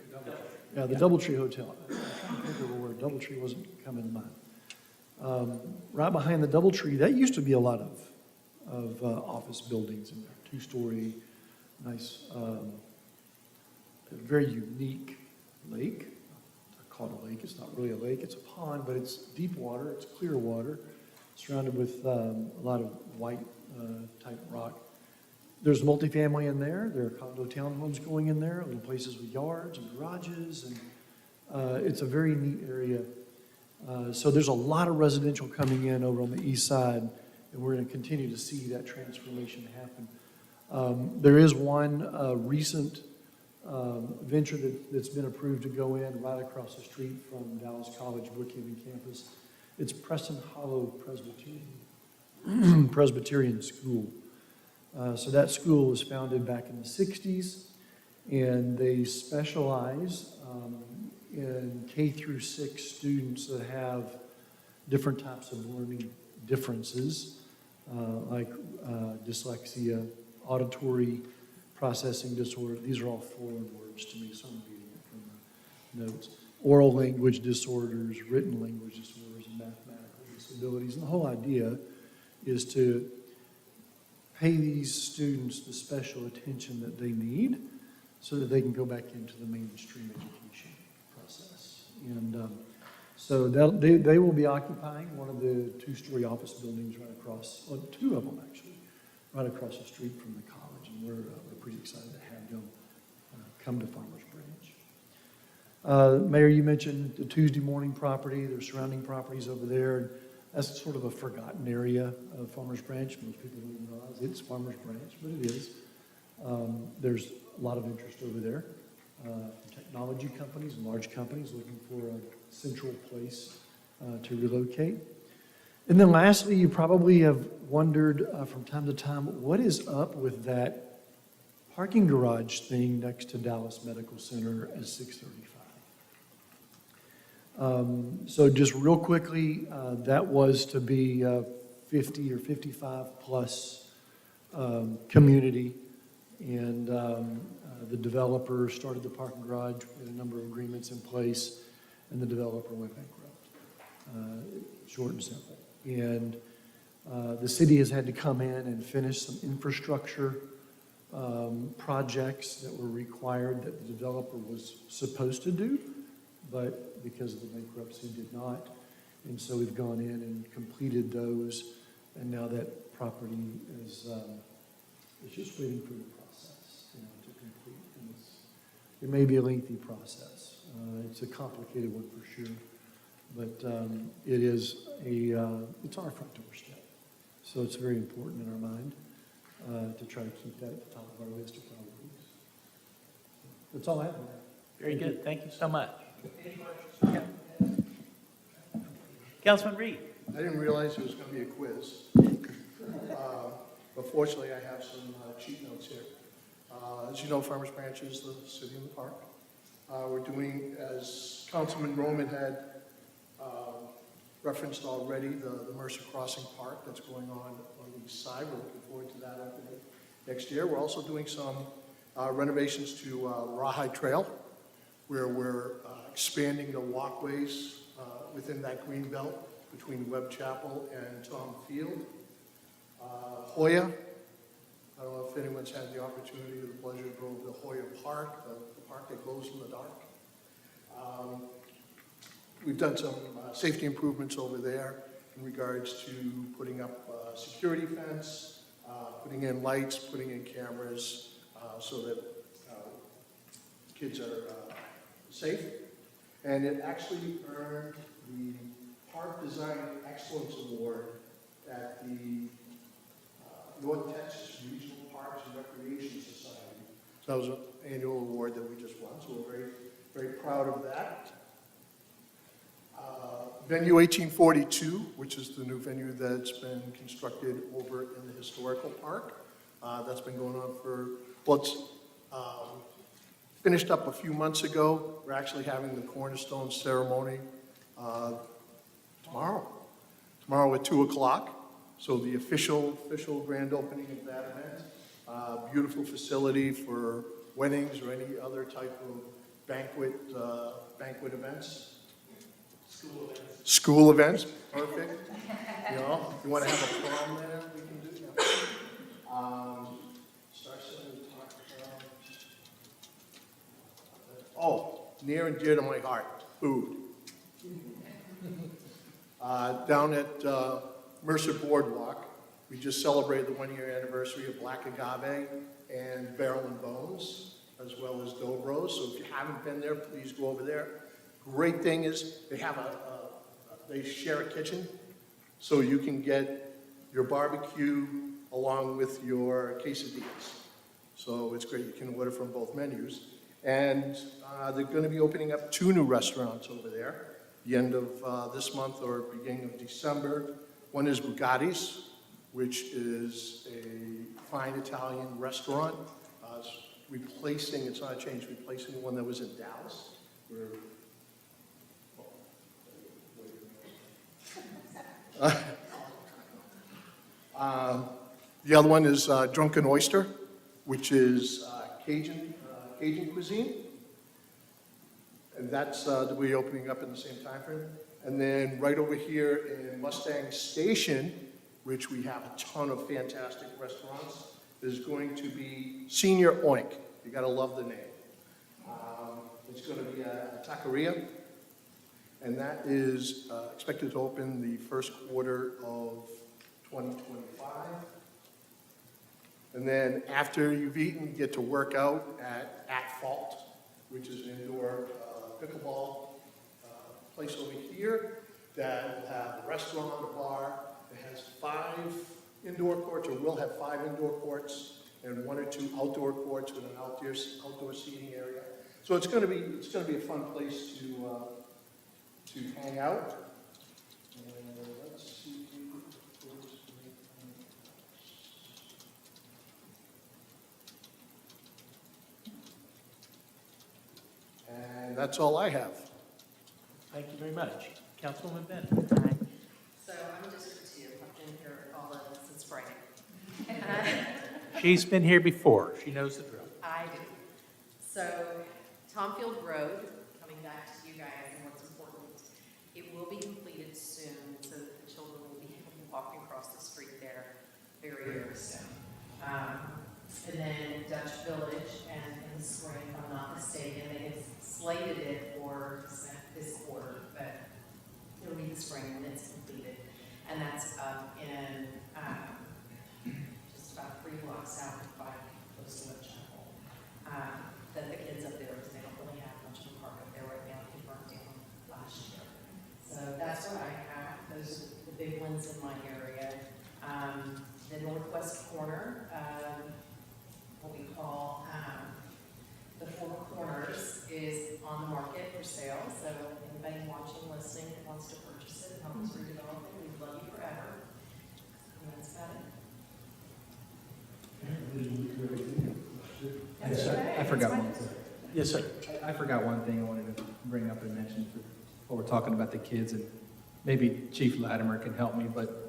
Yeah, the Doubletree Hotel. I'm trying to think of a word. Doubletree wasn't coming to mind. Right behind the Doubletree, that used to be a lot of office buildings in there. 2-story, nice, very unique lake. I call it a lake. It's not really a lake. It's a pond, but it's deep water. It's clear water, surrounded with a lot of white type rock. There's multifamily in there. There are condo townhomes going in there, little places with yards and garages, and it's a very neat area. So there's a lot of residential coming in over on the east side, and we're going to continue to see that transformation happen. There is one recent venture that's been approved to go in right across the street from Dallas College Brookhaven campus. It's Preston Hollow Presbyterian School. So that school was founded back in the 60s, and they specialize in K through 6 students that have different types of learning differences, like dyslexia, auditory processing disorder. These are all foreign words to me, so I'm reading it from the notes. Oral language disorders, written language disorders, and mathematical disabilities. And the whole idea is to pay these students the special attention that they need so that they can go back into the mainstream education process. And so they will be occupying one of the 2-story office buildings right across, well, 2 of them actually, right across the street from the college. And we're pretty excited to have them come to Farmers Mayor, you mentioned the Tuesday morning property, there's surrounding properties over there. And that's sort of a forgotten area of Farmers Branch. Most people don't even realize it's Farmers Branch, but it is. There's a lot of interest over there. Technology companies and large companies looking for a central place to relocate. And then lastly, you probably have wondered from time to time, what is up with that parking garage thing next to Dallas Medical Center at 635? So just real quickly, that was to be 50 or 55 plus community. And the developer started the parking garage with a number of agreements in place, and the developer went bankrupt. Short and simple. And the city has had to come in and finish some infrastructure projects that were required that the developer was supposed to do, but because of the bankruptcy did not. And so we've gone in and completed those, and now that property is just waiting for the process, to complete. And it may be a lengthy process. It's a complicated one for sure, but it is it's our front doorstep. So it's very important in our mind to try to keep that at the top of our list of priorities. That's all I have. Very good. Thank you so much. Councilman Reed. I didn't realize there was going to be a quiz. But fortunately, I have some cheat notes here. As you know, Farmers Branch is the city in the park. We're doing, as Councilman Roman had referenced already, the Mercer Crossing Park that's going on the east side. We're looking forward to that opening next year. We're also doing some renovations to Rawhide Trail, where we're expanding the walkways within that green belt between Webb Chapel and Tom Field. Hoya, I don't know if anyone's had the opportunity or the pleasure to go to Hoya Park, the park that glows in the dark. We've done some safety improvements over there in regards to putting up a security fence, putting in lights, putting in cameras, so that kids are safe. And it actually earned the Park Design Excellence Award at the North Texas Regional Parks and Recreation Society. So that was an annual award that we just won, so we're very, very proud of that. Venue 1842, which is the new venue that's been constructed over in the historical park. That's been going on for, well, it's finished up a few months ago. We're actually having the cornerstone ceremony tomorrow at 2 o'clock. So the official grand opening of that event. Beautiful facility for weddings or any other type of banquet events. School events, perfect. You know, if you want to have a prom there, we can do that. Oh, near and dear to my heart, food. Down at Mercer Boardwalk, we just celebrated the 1-year anniversary of Black Agave and Barrel and Bones, as well as Dobros. So if you haven't been there, please go over there. Great thing is they have they share a kitchen, so you can get your barbecue along with your quesadillas. So it's great. You can order from both menus. And they're going to be opening up 2 new restaurants over there, the end of this month or beginning of December. One is Bugatti's, which is a fine Italian restaurant. It's replacing, it's not a change, replacing the one that was in Dallas. The other one is Drunken Oyster, which is Cajun cuisine. And that's we'll be opening up in the same time frame. And then right over here in Mustang Station, which we have a ton of fantastic restaurants, is going to be Senior Oink. You gotta love the name. It's gonna be a taqueria, and that is expected to open the first quarter of 2025. And then after you've eaten, you get to work out at Fault, which is an indoor pickleball place over here that will have a restaurant, a bar. It has 5 indoor courts, or will have 5 indoor courts, and 1 or 2 outdoor courts with an outdoor seating area. So it's going to be a fun place to hang out. And let's see. And that's all I have. Thank you very much. Councilwoman Bennett. So I'm District 2. I've been here all of this since Friday. She's been here before. She knows the drill. I do. So Tomfield Road, coming back to you guys and what's important, it will be completed soon so that the children will be able to walk across the street there very, very soon. And then Dutch Village, and in the spring, if I'm not mistaken, they have slated it for this quarter, but it'll be the spring when it's completed. And that's up in just about 3 blocks out by close to West Chapel. That the kids up there, because they don't really have much of a park up there right now, they burnt down last year. So that's what I have. Those are the big ones in my area. The northwest corner, what we call the Four Corners, is on the market for sale. So anybody watching, listening that wants to purchase it, help us redevelop it, we'd love you forever. And that's about it. Yes, sir. I forgot one thing. Yes, sir. I forgot one thing I wanted to bring up and mention while we're talking about the kids, and maybe Chief Latimer can help me, but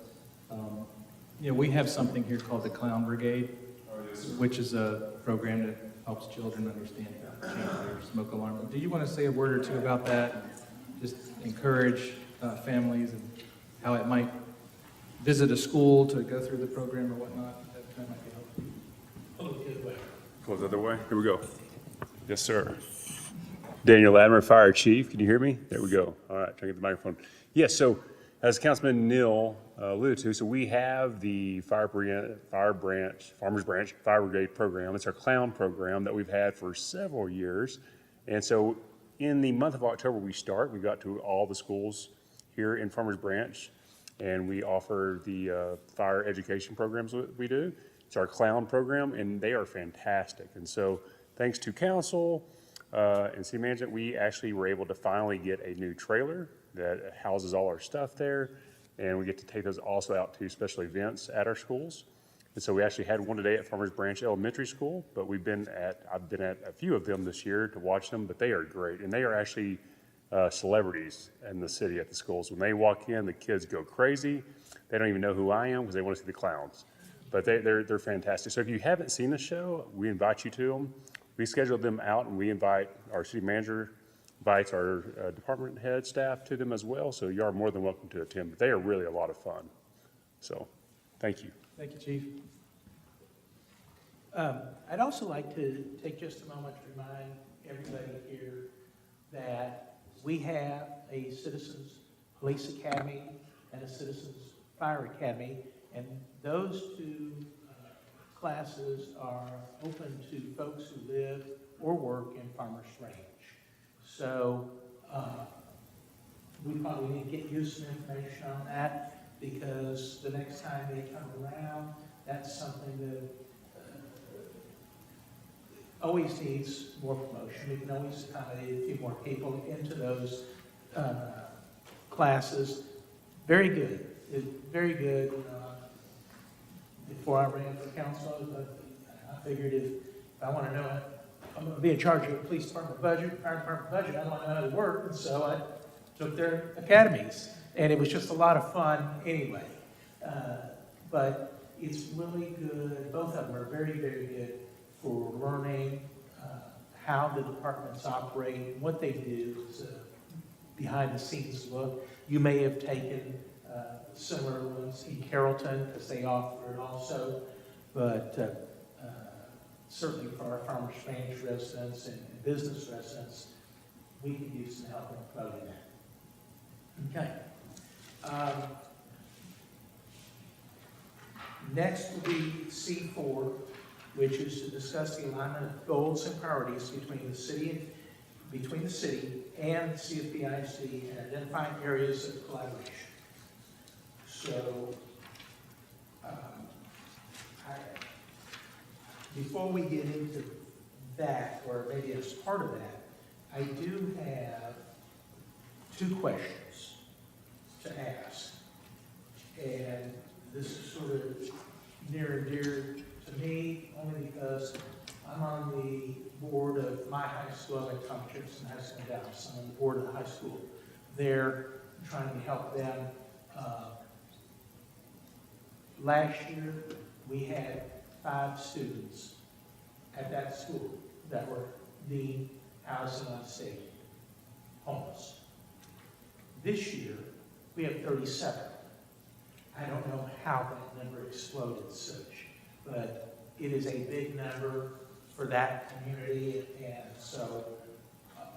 we have something here called the Clown Brigade, which is a program that helps children understand how to change their smoke alarm. Do you want to say a word or two about that? Just encourage families and how it might visit a school to go through the program or whatnot. That might be helpful. Goes the other way. Here we go. Yes, sir. Daniel Latimer, Fire Chief. Can you hear me? There we go. All right, trying to get the microphone. Yes, so as Councilman Neal alluded to, so we have the Farmers Branch Fire Brigade program. It's our clown program that we've had for several years. And so in the month of October, we got to all the schools here in Farmers Branch, and we offer the fire education programs that we do. It's our clown program, and they are fantastic. And so thanks to council and city management, we actually were able to finally get a new trailer that houses all our stuff there, and we get to take those also out to special events at our schools. And so we actually had one today at Farmers Branch Elementary School, but I've been at a few of them this year to watch them, but they are great, and they are actually celebrities in the city at the schools. When they walk in, the kids go crazy. They don't even know who I am because they want to see the clowns. But they're fantastic. So if you haven't seen the show, we invite you to them. We schedule them out, and we invite our city manager, invites our department head staff to them as well. So you are more than welcome to attend. But they are really a lot of fun. So thank you. Thank you, Chief. I'd also like to take just a moment to remind everybody here that we have a Citizens Police Academy and a Citizens Fire Academy, and those two classes are open to folks who live or work in Farmers Ranch. So we probably need to get you some information on that, because the next time they come around, that's something that always needs more promotion. We can always accommodate a few more people into those classes. Very good. It's very good. Before I ran for council, I figured if I want to know, I'm going to be in charge of the police department budget, fire department budget, I want to know how they work, and so I took their academies, and it was just a lot of fun anyway. But it's really good. Both of them are very, very good for learning how the departments operate and what they do. It's a behind-the-scenes look. You may have taken similar ones in Carrollton, because they offer it also, but certainly for our Farmers Ranch residents and business residents, we could use some help in promoting that. Okay. Next will be C4, which is to discuss the alignment of goals and priorities between the city between the city and CFPIC and identifying areas of collaboration. So, before we get into that, or maybe as part of that, I do have 2 questions to ask. And this is sort of near and dear to me, only because I'm on the board of my high school, I'm at Tom Jefferson High School in Dallas. I'm on the board of the high school there, trying to help them. Last year, we had 5 students at that school that were deemed housing unstable, homeless. This year, we have 37. I don't know how that number exploded such, but it is a big number for that community, and so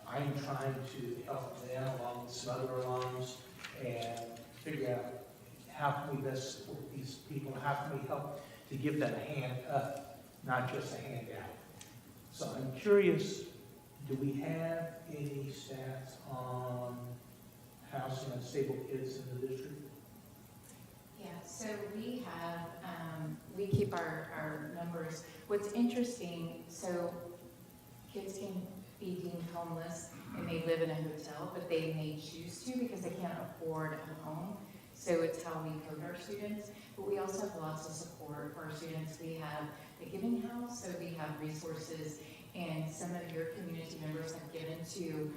I'm trying to help them along with some other alums and figure out how can we best support these people, how can we help to give them a hand up, not just a hand out. So I'm curious, do we have any stats on housing unstable kids in the district? Yeah, so we have, we keep our numbers. What's interesting, so kids can be deemed homeless and they live in a hotel, but they may choose to because they can't afford a home. So it's how we code our students. But we also have lots of support for our students. We have the Giving House, so we have resources, and some of your community members have given to,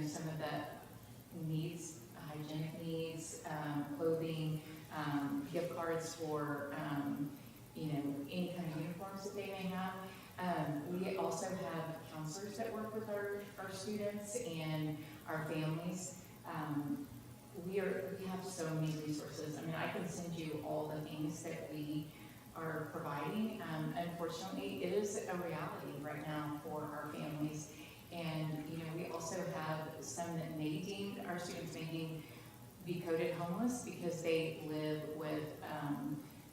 some of the needs, hygienic needs, clothing, gift cards for, any kind of uniforms that they may have. We also have counselors that work with our students and our families. We have so many resources. I mean, I can send you all the things that we are providing. Unfortunately, it is a reality right now for our families. And, we also have some that our students may be coded homeless because they live with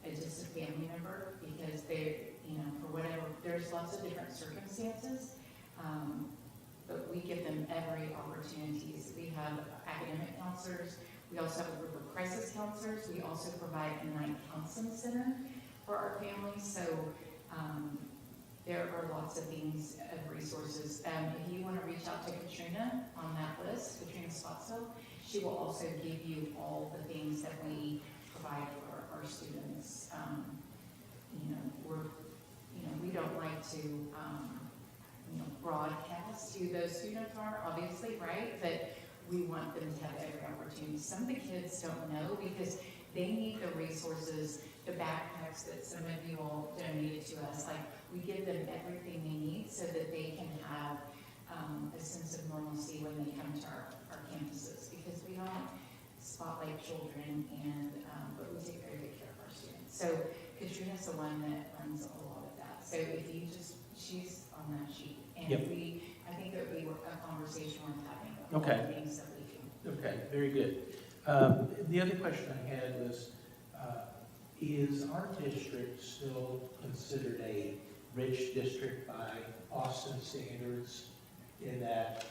a distant family member because they're, for whatever, there's lots of different circumstances. But we give them every opportunities. We have academic counselors. We also have a group of crisis counselors. We also provide a night counseling center for our families. So there are lots of things of resources. If you want to reach out to Katrina on that list, Katrina Spotsville, she will also give you all the things that we provide for our students. We don't like to broadcast who those students are, obviously, right? But we want them to have every opportunity. Some of the kids don't know because they need the resources, the backpacks that some of you all donated to us. Like, we give them everything they need so that they can have a sense of normalcy when they come to our campuses, because we don't spotlight children, but we take very good care of our students. So Katrina's the one that runs a lot of that. So if you she's on that sheet. And Yep. I think that we were a conversation worth having about Okay. all the things that we do. Okay, very good. The other question I had was, is our district still considered a rich district by Austin standards, in that,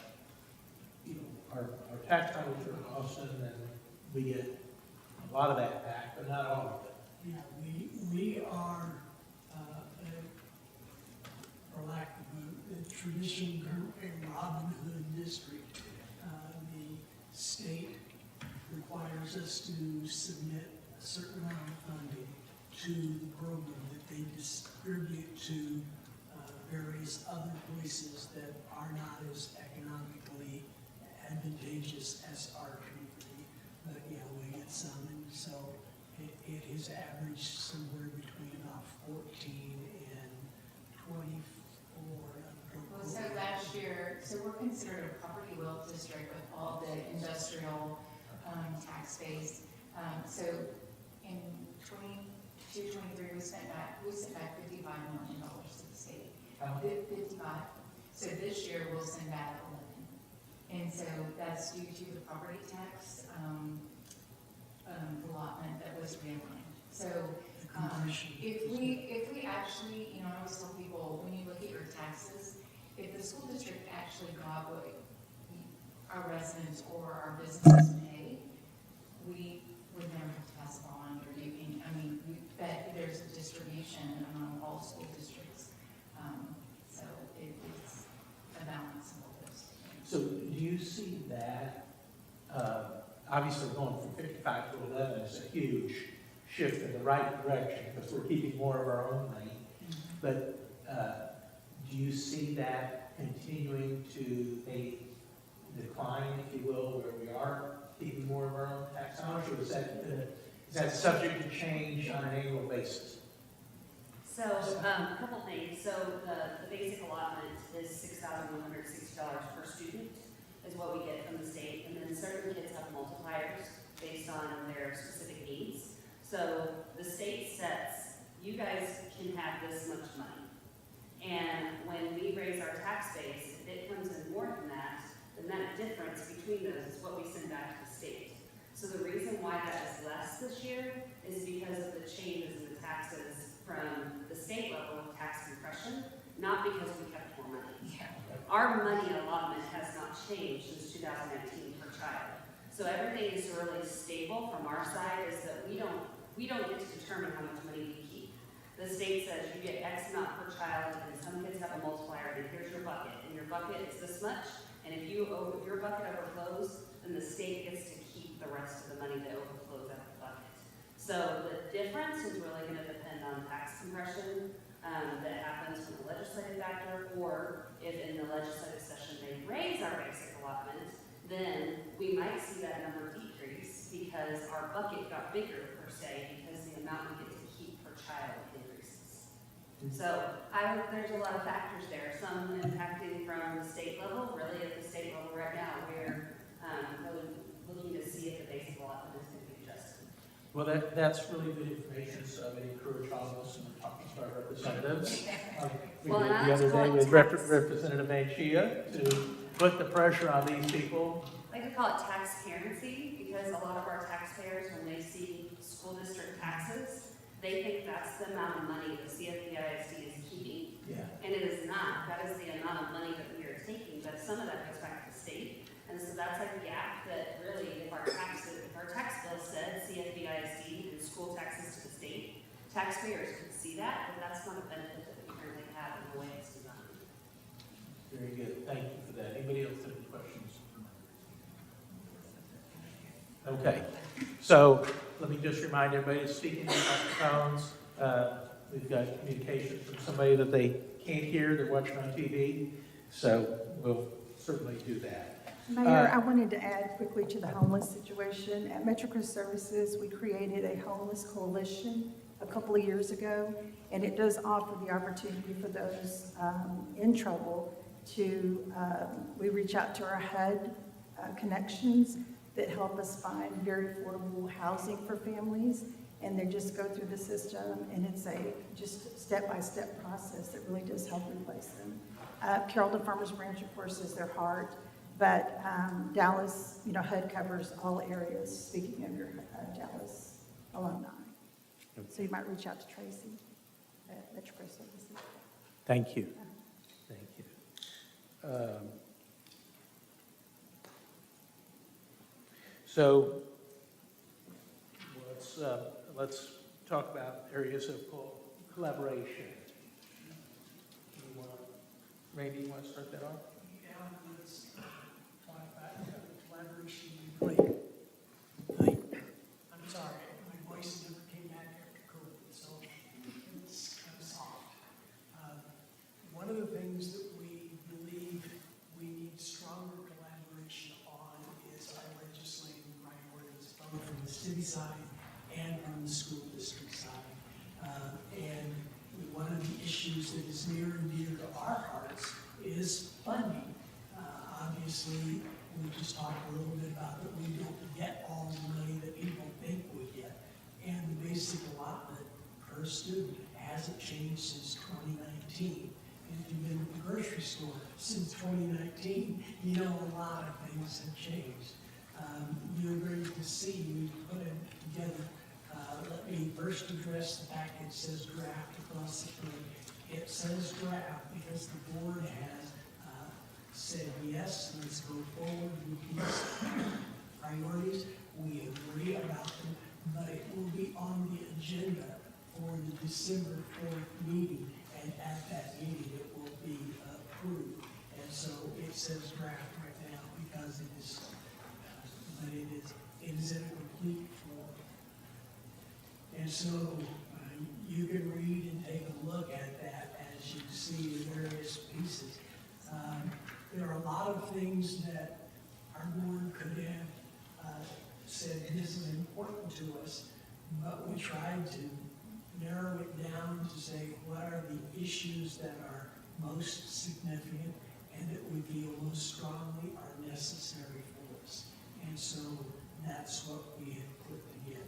our tax dollars are in Austin and we get a lot of that back, but not all of it? Yeah, we are, for lack of a traditional term, a Robin Hood district. The state requires us to submit a certain amount of funding to the program that they distribute to various other places that are not as economically advantageous as our community. But yeah, we get some, and so it is averaged somewhere between about 14 and 24. Well, so last year, we're considered a property wealth district with all the industrial tax base. So in 22, 23, we sent back $55 million to the state. 55. So this year we'll send back 11. And so that's due to the property tax allotment that was realigned. So if we actually, I always tell people, when you look at your taxes, if the school district actually got what our residents or our businesses pay, we would never have to pass a bond or do any, I mean, but there's a distribution among all school districts. So it's a balance of all those things. So do you see that, obviously going from 55 to 11 is a huge shift in the right direction because we're keeping more of our own money. But do you see that continuing to a decline, if you will, where we are keeping more of our own tax dollars? Or is that subject to change on an annual basis? So, a couple things. So the basic allotment is $6,160 per student is what we get from the state. And then certain kids have multipliers based on their specific needs. So the state sets, you guys can have this much money. And when we raise our tax base, if it comes in more than that, then that difference between those is what we send back to the state. So the reason why that is less this year is because of the changes in the taxes from the state level of tax compression, not because we kept more money. Our money allotment has not changed since 2019 per child. So everything is really stable from our side, is that we don't get to determine how much money we keep. The state says you get X amount per child, and some kids have a multiplier, and here's your bucket. And your bucket is this much, and if your bucket overflows, then the state gets to keep the rest of the money that overflows out of the bucket. So the difference is really going to depend on tax compression that happens from the legislative factor, or if in the legislative session they raise our basic allotment, then we might see that number decrease because our bucket got bigger per se, because the amount we get to keep per child increases. So there's a lot of factors there, some impacting from the state level. Really at the state level right now, we're really looking to see if the basic allotment is going to be adjusted. Well, that's really good information, so I would encourage all of us and talking to our representatives. We Well, did and I the like to other call day it with tax. Representative Anchia to put the pressure on these people. I like to call it taxparency, because a lot of our taxpayers, when they see school district taxes, they think that's the amount of money the CFBISD is keeping. Yeah. And it is not. That is the amount of money that we are taking, but some of that goes back to the state. And so that's a gap that really, if our tax bill said CFBISD and school taxes to the state, taxpayers could see that, but that's not a benefit that we currently have in the way it's designed. Very good, thank you for that. Anybody else have any questions? Okay, so let me just remind everybody, speaking in microphones, we've got communication from somebody that they can't hear, they're watching on TV, so we'll certainly do that. Mayor, I wanted to add quickly to the homeless situation. At MetroCrest Services, we created a homeless coalition a couple of years ago, and it does offer the opportunity for those in trouble to, we reach out to our HUD connections that help us find very affordable housing for families, and they just go through the system, and it's a just step-by-step process that really does help replace them. Carrollton Farmers Branch, of course, is their heart, but Dallas, HUD covers all areas, speaking of your Dallas alumni. So you might reach out to Tracy at MetroCrest Services. Thank you. Thank you. So let's talk about areas of collaboration. Randy, you want to start that off? Yeah, let's talk about collaboration. I'm sorry, my voice never came back after COVID, so it's kind of soft. One of the things that we believe we need stronger collaboration on is our legislative priorities, both from the city side and from the school district side. And one of the issues that is near and dear to our hearts is funding. Obviously, we just talked a little bit about that we don't get all the money that people think we get. And the basic allotment per student hasn't changed since 2019. And if you've been to the grocery store since 2019, you know a lot of things have changed. You're going to see, we put it together. Let me first address the fact it says draft across the front. It says draft because the board has said, yes, let's go forward with these priorities. We agree about them, but it will be on the agenda for the December 4th meeting, and at that meeting, it will be approved. And so it says draft right now because it is, but it is in a complete form. And so you can read and take a look at that as you see the various pieces. There are a lot of things that our board could have said this is important to us, but we tried to narrow it down to say what are the issues that are most significant and that we feel most strongly are necessary for us. And so that's what we have put together.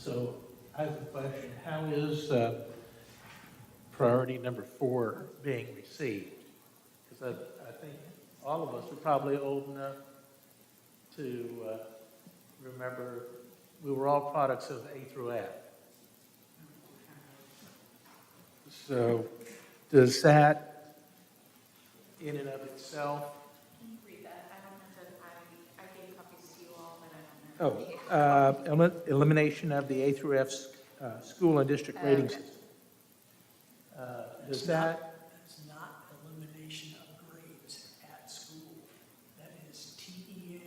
So I have a question. How is priority number 4 being received? Because I think all of us are probably old enough to remember we were all products of A through F. So does that, in and of itself, Can you read that? I don't know that I gave copies to you all, but I don't know. elimination of the A through F school and district rating system? Does that, That's not elimination of grades at school. That is TEA,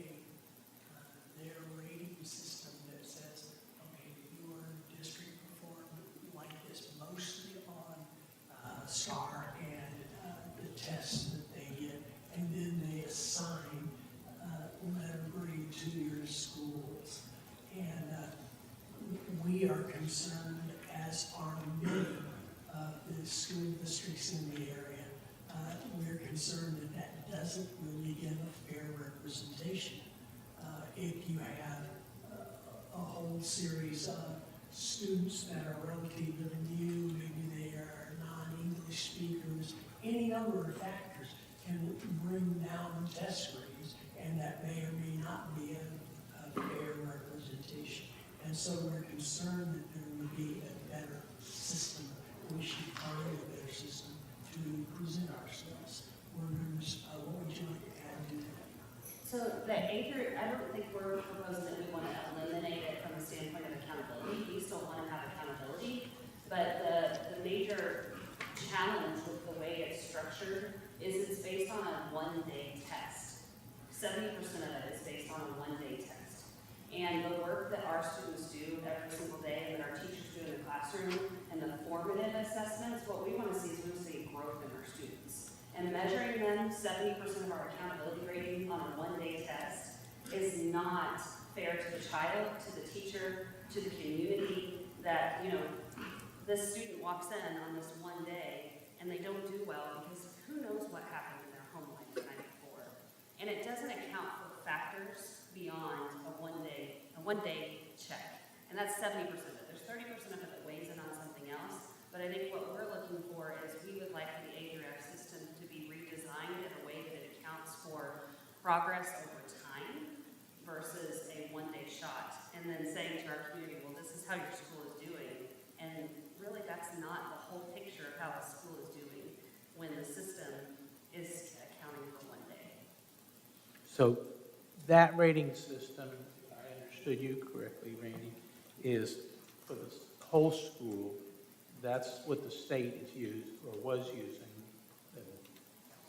their rating system that says, okay, your district performed like this mostly on STAR and the tests that they get, and then they assign letter grade to your schools. And we are concerned, as are many of the school districts in the area, we're concerned that that doesn't really give a fair representation. If you have a whole series of students that are relatively new, maybe they are non-English speakers, any number of factors can bring down test grades, and that may or may not be a fair representation. And so we're concerned that there would be a better system. We should find a better system to present ourselves. What would you like to add to that? So the A through, I don't think we're proposing that we want to eliminate it from the standpoint of accountability. We still want to have accountability, but the major challenge with the way it's structured is it's based on a one-day test. 70% of it is based on a one-day test. And the work that our students do every single day, that our teachers do in the classroom, and the formative assessments, what we want to see is we want to see growth in our students. And measuring them, 70% of our accountability rating on a one-day test is not fair to the child, to the teacher, to the community, that, you know, this student walks in on this one day and they don't do well because who knows what happened in their home life the night before. And it doesn't account for factors beyond a one-day check. And that's 70% of it. There's 30% of it that weighs in on something else. But I think what we're looking for is we would like the A through F system to be redesigned in a way that it accounts for progress over time versus a one-day shot. And then saying to our community, well, this is how your school is doing. And really, that's not the whole picture of how a school is doing when the system is accounting for one day. So that rating system, if I understood you correctly, Randy, is for the whole school. That's what the state is used or was using.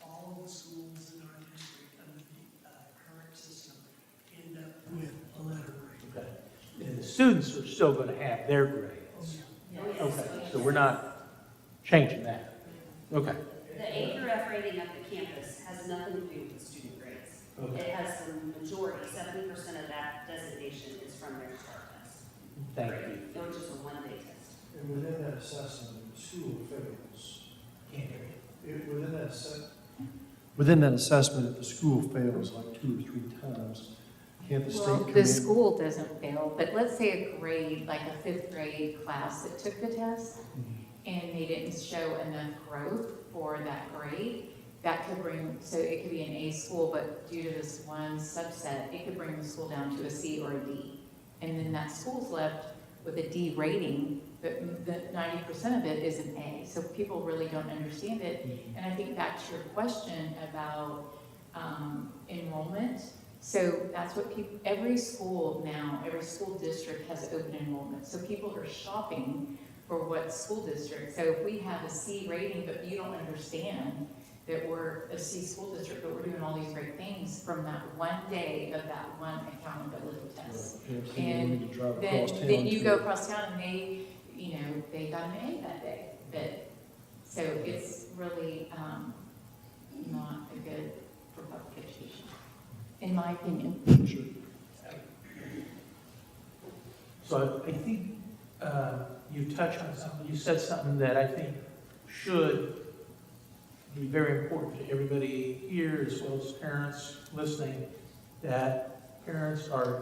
All of the schools in our district under the current system end up with a letter grade. Okay. And the students are still going to have their grades. Okay, so we're not changing that. Okay. The A through F rating of the campus has nothing to do with the student grades. Okay. It has the majority, 70% of that designation is from their STAR test. Thank you. It was just a one-day test. And within that assessment, the school fails. Can't hear you. Within that assessment, if the school fails like 2 or 3 times, Can't the state Well, come the in? school doesn't fail, but let's say a grade, like a fifth grade class that took the test, and they didn't show enough growth for that grade, that could bring, so it could be an A school, but due to this one subset, it could bring the school down to a C or a D. And then that school's left with a D rating, but the 90% of it is an A. So people really don't understand it. And I think back to your question about enrollment. So that's what people, every school now, every school district has open enrollment. So people are shopping for what school district. So if we have a C rating, but you don't understand that we're a C school district, but we're doing all these great things from that one day of that one accountability test. And then you go across town and they, you know, they got an A that day. But, so it's really not a good for public education, in my opinion. So I think you touched on something, you said something that I think should be very important to everybody here, as well as parents listening, that parents are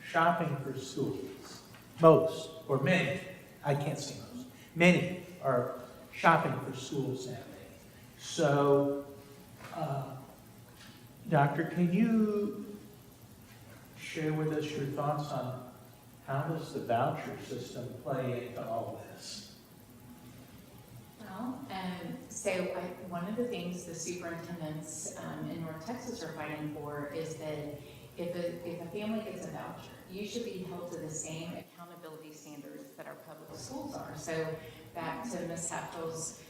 shopping for schools. Most, or many, I can't say most, many are shopping for schools nowadays. So, Doctor, can you share with us your thoughts on how does the voucher system play into all this? Well, so one of the things the superintendents in North Texas are fighting for is that if a family gets a voucher, you should be held to the same accountability standards that our public schools are. So back to Ms. Hatfield's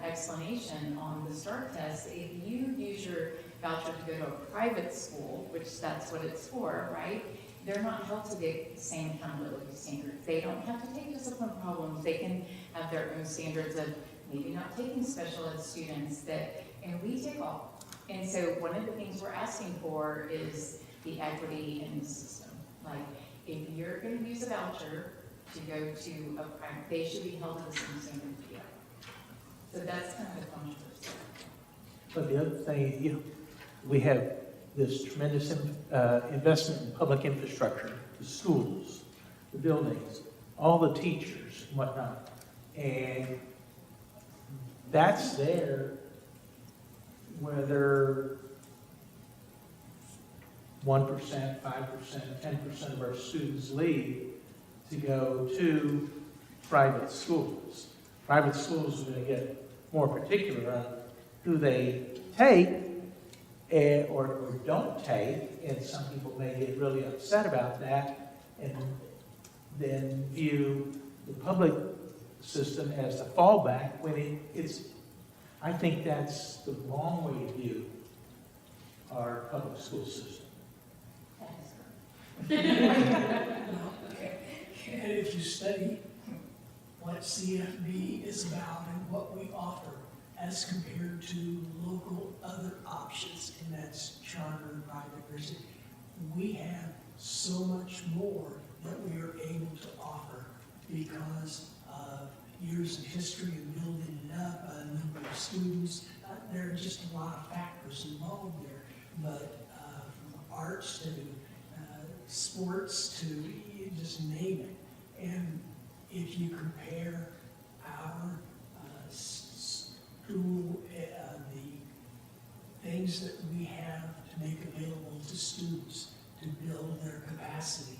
explanation on the START test, if you use your voucher to go to a private school, which that's what it's for, right? They're not held to the same accountability standards. They don't have to take discipline problems. They can have their own standards of maybe not taking special ed students that, and we take all. And so one of the things we're asking for is the equity in the system. Like, if you're going to use a voucher to go to a private, they should be held to the same standard as you. So that's kind of the controversy. But the other thing, you know, we have this tremendous investment in public infrastructure, the schools, the buildings, all the teachers and whatnot. And that's there whether 1%, 5%, 10% of our students leave to go to private schools. Private schools are going to get more particular on who they take or don't take, and some people may get really upset about that and then view the public system as the fallback when it's, I think that's the wrong way to view our public school system. And if you study what CFB is about and what we offer as compared to local other options, and that's charter and private versus, we have so much more that we are able to offer because of years of history of building it up, a number of students. There are just a lot of factors involved there, but from arts to sports to you just name it. And if you compare our school, the things that we have to make available to students to build their capacity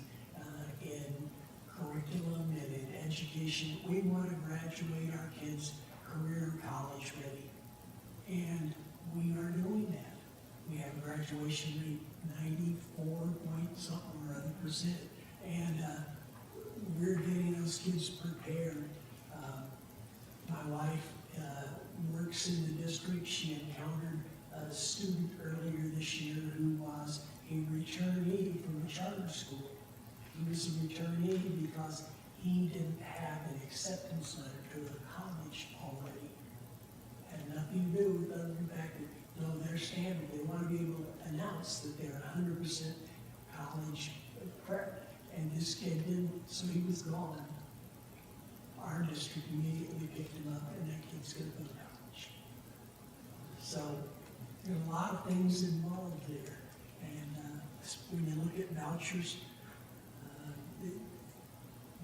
in curriculum and in education, we want to graduate our kids career college ready. And we are doing that. We have a graduation rate 94 point something or other %. And we're getting those kids prepared. My wife works in the district. She encountered a student earlier this year who was a returnee from a charter school. He was a returnee because he didn't have an acceptance letter to the college already. Had nothing to do with the fact that, no, their standard, they want to be able to announce that they're 100% college prep. And this kid didn't, so he was gone. Our district immediately picked him up, and that kid's going to go to college. So there are a lot of things involved there. And when you look at vouchers,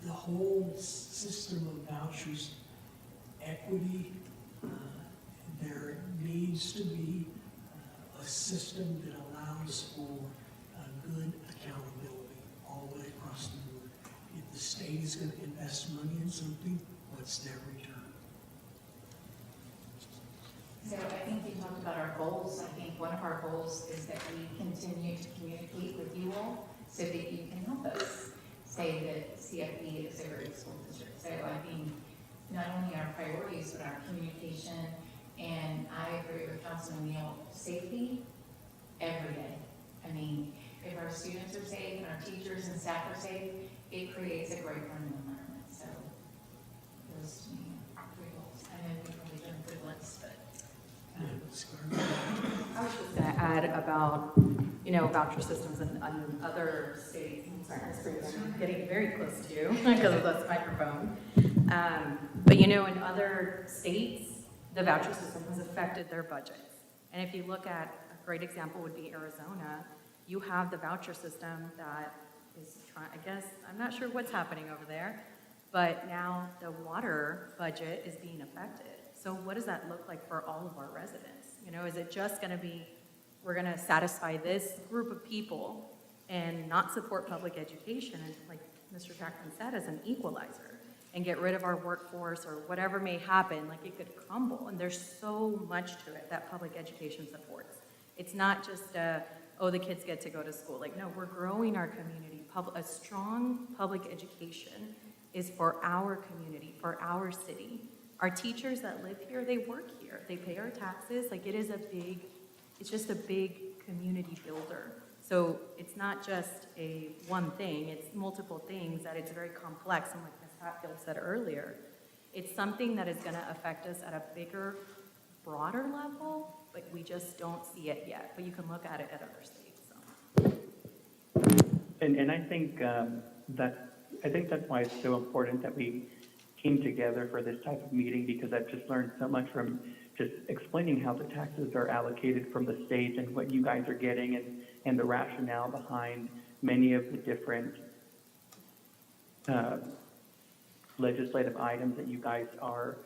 the whole system of vouchers, equity, there needs to be a system that allows for good accountability all the way across the board. If the state is going to invest money in something, what's their return? So I think you talked about our goals. I think one of our goals is that we continue to communicate with you all so that you can help us say that CFB is a great school district. So I think not only our priorities, but our communication, and I agree with Councilman Neal, safety every day. I mean, if our students are safe and our teachers and staff are safe, it creates a great learning environment. So those to me are three goals. I know we've really done a good list, but I was just going to add about, voucher systems in other states. I'm getting very close to you because of this microphone. But in other states, the voucher system has affected their budgets. And if you look at, a great example would be Arizona, you have the voucher system that is trying, I guess, I'm not sure what's happening over there, but now the water budget is being affected. So what does that look like for all of our residents? Is it just going to be, we're going to satisfy this group of people and not support public education, and like Mr. Jackson said, as an equalizer, and get rid of our workforce or whatever may happen, like it could crumble. And there's so much to it that public education supports. It's not just the kids get to go to school. Like, no, we're growing our community. A strong public education is for our community, for our city. Our teachers that live here, they work here. They pay our taxes. Like, it's just a big community builder. So it's not just one thing, it's multiple things, that it's very complex. And like Ms. Hatfield said earlier, it's something that is gonna affect us at a bigger, broader level, but we just don't see it yet. But you can look at it at other states. So. And I think that's why it's so important that we came together for this type of meeting, because I've just learned so much from just explaining how the taxes are allocated from the state and what you guys are getting, and the rationale behind many of the different legislative items that you guys are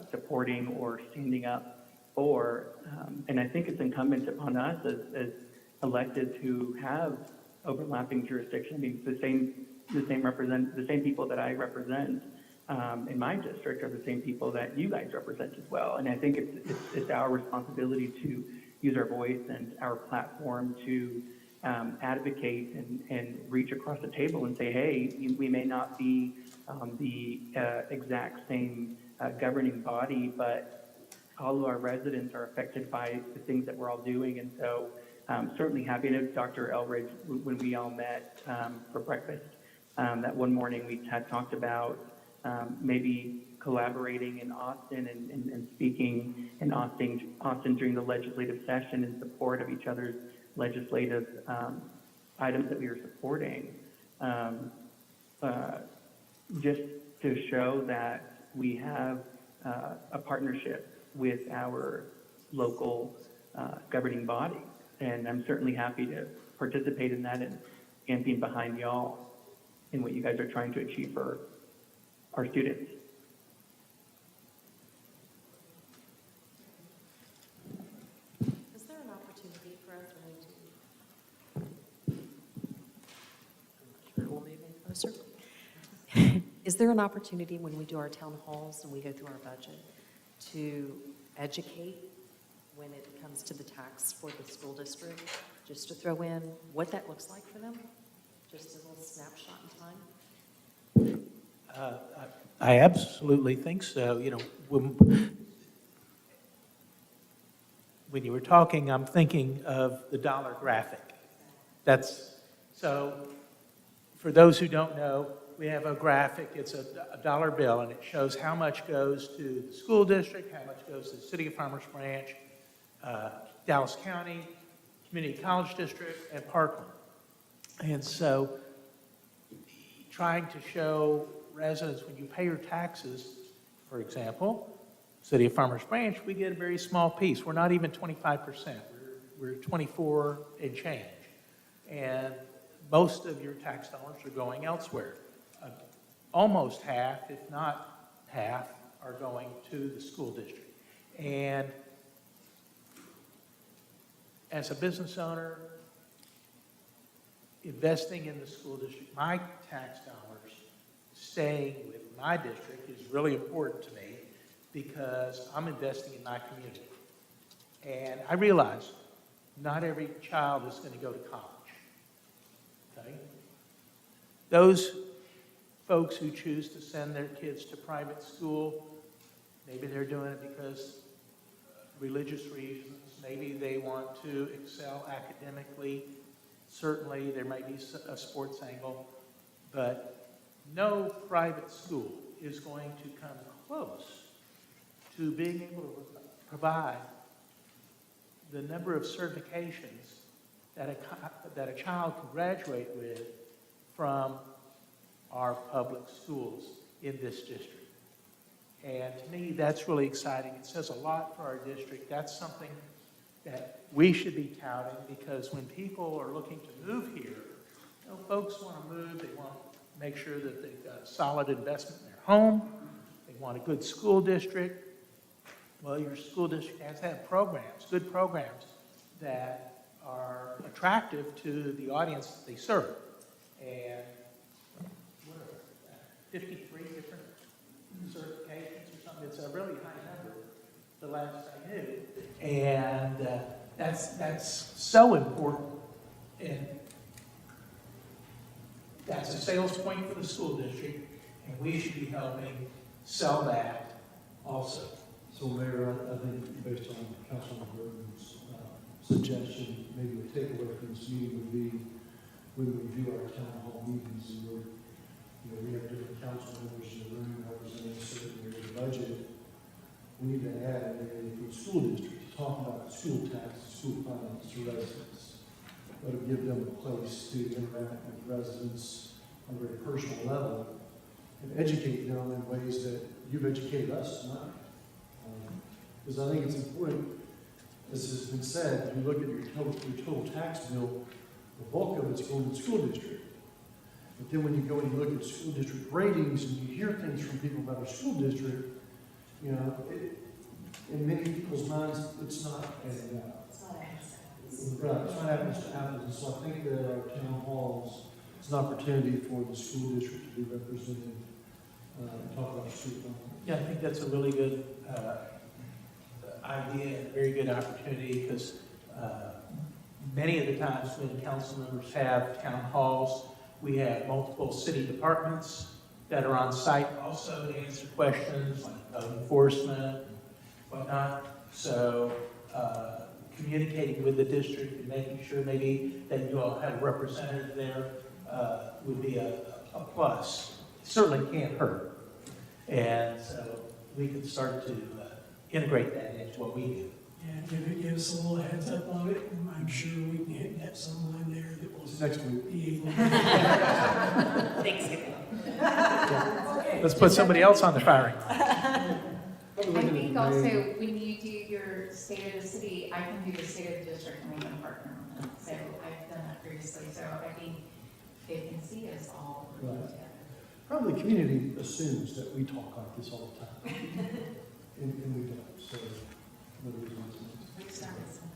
supporting or standing up for. And I think it's incumbent upon us as electeds who have overlapping jurisdiction. I mean, the same people that I represent in my district are the same people that you guys represent as well. And I think it's our responsibility to use our voice and our platform to advocate and reach across the table and say, hey, we may not be the exact same governing body, but all of our residents are affected by the things that we're all doing. And so certainly happy to Dr. Elridge, when we all met for breakfast that one morning, we had talked about maybe collaborating in Austin and speaking in Austin during the legislative session in support of each other's legislative items that we were supporting, just to show that we have a partnership with our local governing body. And I'm certainly happy to participate in that and campaign behind y'all in what you guys are trying to achieve for our students. Is there an opportunity for us when we do? We'll move in closer. Is there an opportunity when we do our town halls and we go through our budget to educate when it comes to the tax for the school district, just to throw in what that looks like for them? Just a little snapshot in time? I absolutely think so. When you were talking, I'm thinking of the dollar graphic. So for those who don't know, we have a graphic. It's a dollar bill, and it shows how much goes to the school district, how much goes to the City of Farmers Branch, Dallas County, Community College District, and Parkland. And so trying to show residents, when you pay your taxes, for example, City of Farmers Branch, we get a very small piece. We're not even 25%. We're 24 and change. and most of your tax dollars are going elsewhere. Almost half, if not half, are going to the school district. And as a business owner, investing in the school district, my tax dollars staying with my district is really important to me because I'm investing in my community. And I realize not every child is going to go to college. Okay? Those folks who choose to send their kids to private school, maybe they're doing it because religious reasons, maybe they want to excel academically. Certainly, there may be a sports angle, but no private school is going to come close to being able to provide the number of certifications that a child can graduate with from our public schools in this district. And to me, that's really exciting. It says a lot for our district. That's something that we should be touting, because when people are looking to move here, folks want to move, they want to make sure that they've got a solid investment in their home, they want a good school district. Well, your school district has to have programs, good programs, that are attractive to the audience that they serve. And what are 53 different certifications or something? It's a really high number, the last I knew. And that's so important. And that's a sales point for the school district, and we should be helping sell that also. So Mayor, I think based on Councilman Burton's suggestion, maybe a takeaway from this meeting would be, when we do our town hall meetings, and we have different council members in the room representing certain areas of budget, we need to add an area for the school district to talk about school tax, school finance to residents. But to give them a place to interact with residents on a very personal level and educate them in ways that you've educated us tonight. Because I think it's important, as has been said, if you look at your total tax bill, the bulk of it's going to the school district. But then when you go and you look at school district ratings and you hear things from people about our school district, in many people's minds, it's not adding up. Right, it's not apples to apples. And so I think that our town halls, it's an opportunity for the school district to be represented, talk about street funding. Yeah, I think that's a really good idea, and a very good opportunity, because many of the times when council members have town halls, we have multiple city departments that are on site also to answer questions like code enforcement and whatnot. So communicating with the district and making sure maybe that you all have a representative there would be a plus. It certainly can't hurt. And so we can start to integrate that into what we do. Yeah, give us a little heads up on it, and I'm sure we can get someone there that will Next week. be able to. Thanksgiving. Let's put somebody else on the firing line. I think also, when you do your state of the city, I can do the state of the district, and we can partner on that. So I've done that previously, so I think they can see us all working Right. together. Probably the community assumes that we talk like this all the time. and we don't, so. no reason to. We started something.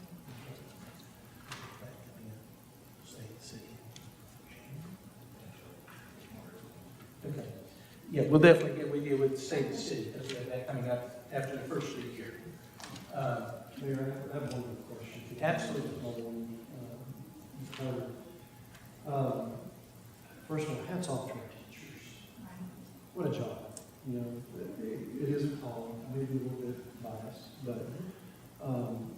Okay. Yeah, we'll definitely get with you with the state of the city, because we have that coming up after the first of the year. Mayor, I have one more question. Absolutely. First of all, hats off to our teachers. What a job. It is a calling, maybe a little bit biased, but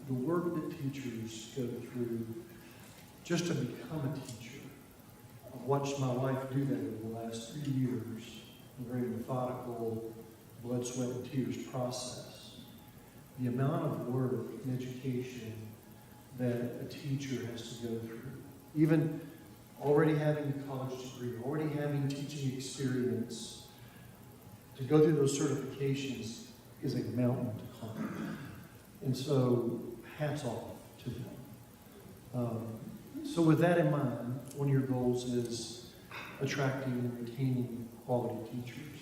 the work that teachers go through just to become a teacher. I've watched my wife do that over the last 3 years, a very methodical, blood, sweat, and tears process. The amount of work and education that a teacher has to go through, even already having a college degree, already having teaching experience, to go through those certifications is a mountain to climb. And so, hats off to them. So with that in mind, one of your goals is attracting and retaining quality teachers.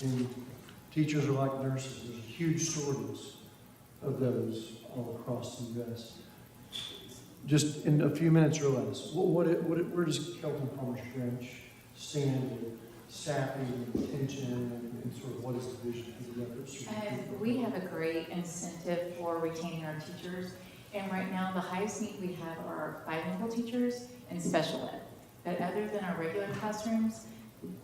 And teachers are like nurses. There's a huge shortage of those all across the U.S. Just in a few minutes or less, where does Kelton Farmers Branch stand in staffing and retention and sort of what is the vision for the efforts? We have a great incentive for retaining our teachers. And right now, the highest need we have are bilingual teachers and special ed. But other than our regular classrooms,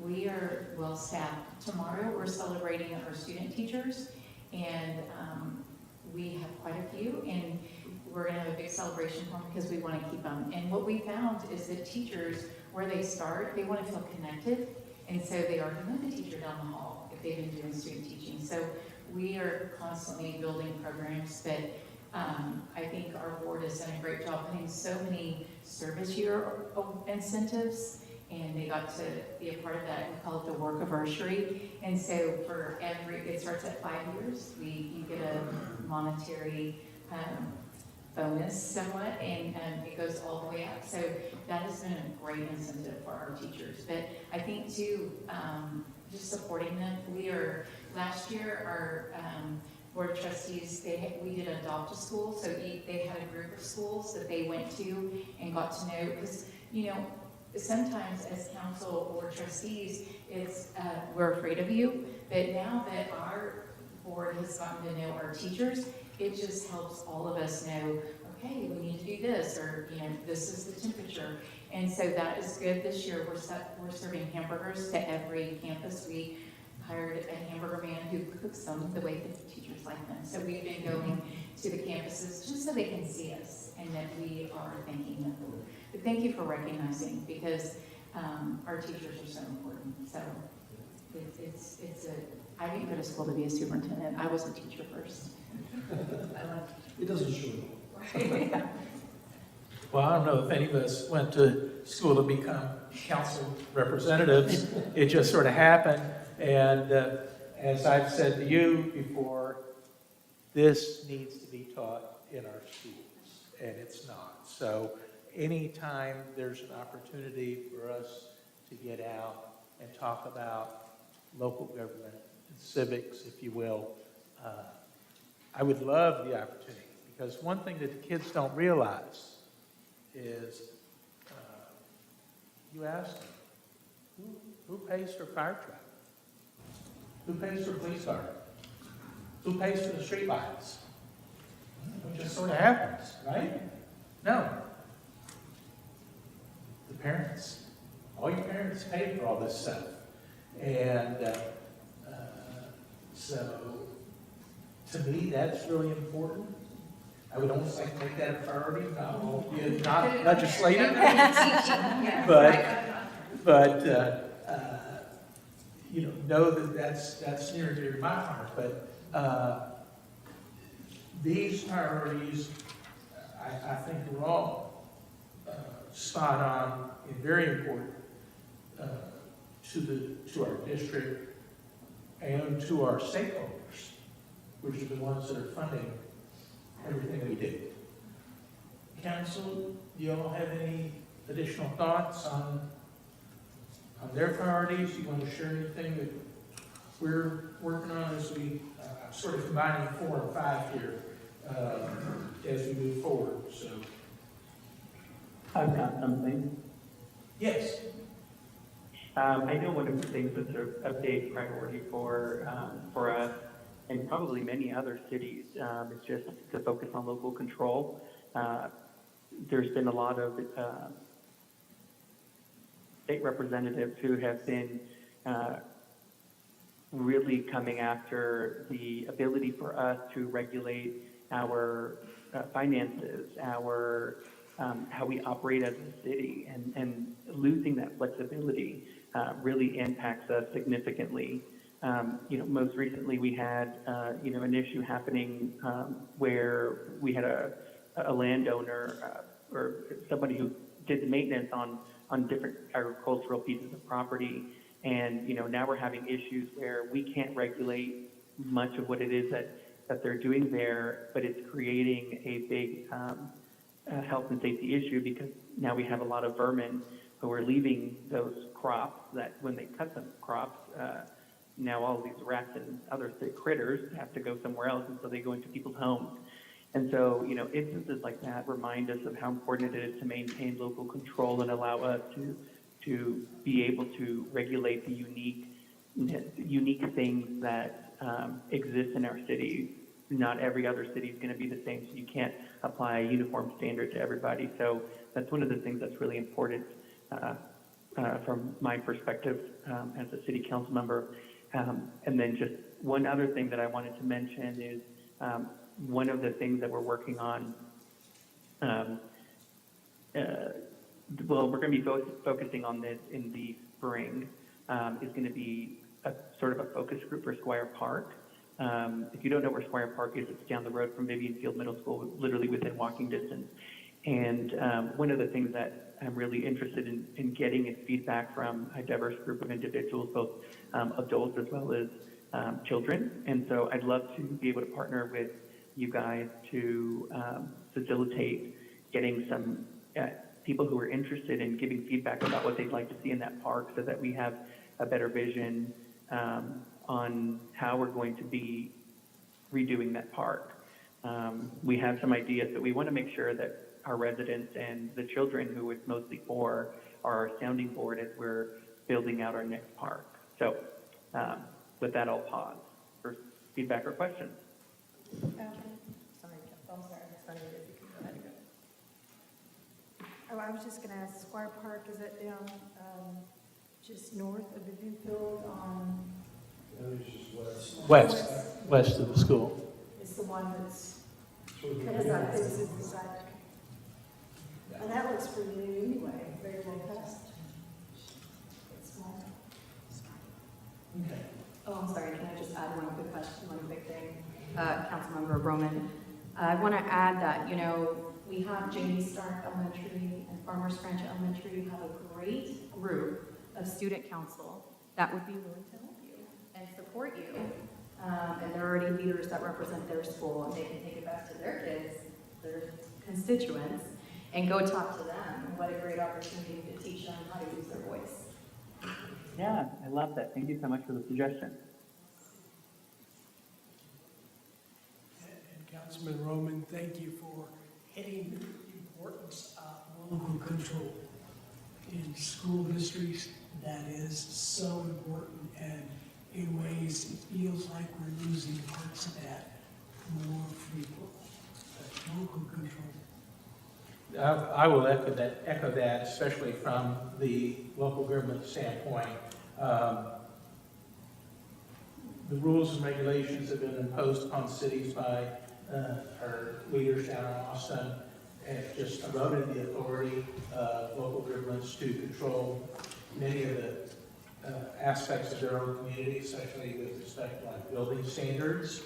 we are well staffed. Tomorrow, we're celebrating our student teachers, and we have quite a few, and we're gonna have a big celebration for them because we wanna keep them. And what we found is that teachers, where they start, they wanna feel connected, and so they already know the teacher down the hall if they've been doing student teaching. So we are constantly building programs that I think our board has done a great job putting so many service year incentives, and they got to be a part of that. We call it the work anniversary. And so for it starts at 5 years. You get a monetary bonus somewhat, and it goes all the way up. So that has been a great incentive for our teachers. But I think too, just supporting them. Last year, our Board of Trustees, we did adopt a school, so they had a group of schools that they went to and got to know, because, sometimes as council or trustees, we're afraid of you, but now that our board has gotten to know our teachers, it just helps all of us know, okay, we need to do this, or, this is the temperature. And so that is good. This year, we're serving hamburgers to every campus. We hired a hamburger man who cooks them the way that the teachers like them. So we've been going to the campuses just so they can see us and that we are thinking of them. But thank you for recognizing, because our teachers are so important. So I didn't go to school to be a superintendent. I was a teacher first. It doesn't show. Right. Well, I don't know if any of us went to school to become council representatives. It just sort of happened. And as I've said to you before, this needs to be taught in our schools, and it's not. So anytime there's an opportunity for us to get out and talk about local government and civics, if you will, I would love the opportunity, because one thing that the kids don't realize is you ask them, who pays for fire truck? Who pays for police car? Who pays for the street lights? It just sort of happens, right? No. The parents. All your parents pay for all this stuff. And so, to me, that's really important. I would almost like to make that a priority, not legislative, but know that that's near and dear to my heart. But these priorities, I think, are all spot on and very important to our district and to our stakeholders, which are the ones that are funding everything that we do. Council, do you all have any additional thoughts on their priorities? You want to share anything that we're working on as we sort of combining 4 and 5 here as we move forward? So, I've got something. yes. I know one of the things that's a big priority for us and probably many other cities is just to focus on local control. There's been a lot of state representatives who have been really coming after the ability for us to regulate our finances, our how we operate as a city, and losing that flexibility really impacts us significantly. Most recently we had, an issue happening where we had a landowner or somebody who did the maintenance on different agricultural pieces of property. And, now we're having issues where we can't regulate much of what it is that they're doing there, but it's creating a big health and safety issue because now we have a lot of vermin who are leaving those crops that when they cut the crops, now all these rats and other critters have to go somewhere else, and so they go into people's homes. And so, you know, instances like that remind us of how important it is to maintain local control and allow us to be able to regulate the unique things that exist in our cities. Not every other city is going to be the same, so you can't apply a uniform standard to everybody. So that's one of the things that's really important from my perspective as a city council member. And then just one other thing that I wanted to mention is one of the things that we're working on, well, we're going to be focusing on this in the spring, is going to be a sort of a focus group for Squire Park. If you don't know where Squire Park is, it's down the road from Vivian Field Middle School, literally within walking distance. And one of the things that I'm really interested in getting is feedback from a diverse group of individuals, both adults as well as children. And so I'd love to be able to partner with you guys to facilitate getting some people who are interested in giving feedback about what they'd like to see in that park so that we have a better vision on how we're going to be redoing that park. We have some ideas, but we want to make sure that our residents and the children who it's mostly for are our sounding board as we're building out our next park. So with that, I'll pause for feedback or questions. Oh, I was just gonna ask, Squire Park, is it down, just north of Vivian Field on? West of the school. It's the one that's, and that looks pretty new anyway, very well passed. It's small. Okay. Oh, I'm sorry, can I just add one quick question, one quick thing? Councilmember Roman, I want to add that, you know, we have Jamie Stark Elementary and Farmers Branch Elementary have a great group of student council that would be willing to help you and support you. And they're already leaders that represent their school, and they can take it back to their kids, their constituents, and go talk to them. What a great opportunity to teach them how to use their voice. Yeah, I love that. Thank you so much for the suggestion. And Councilman Roman, thank you for hitting the importance of local control in school districts. That is so important, and in ways it feels like we're losing parts of that more frequently. But local control. I will echo that, especially from the local government standpoint. The rules and regulations have been imposed upon cities by our leaders down in Austin, and just eroded the authority of local governments to control many of the aspects of their own community, especially with respect to like building standards,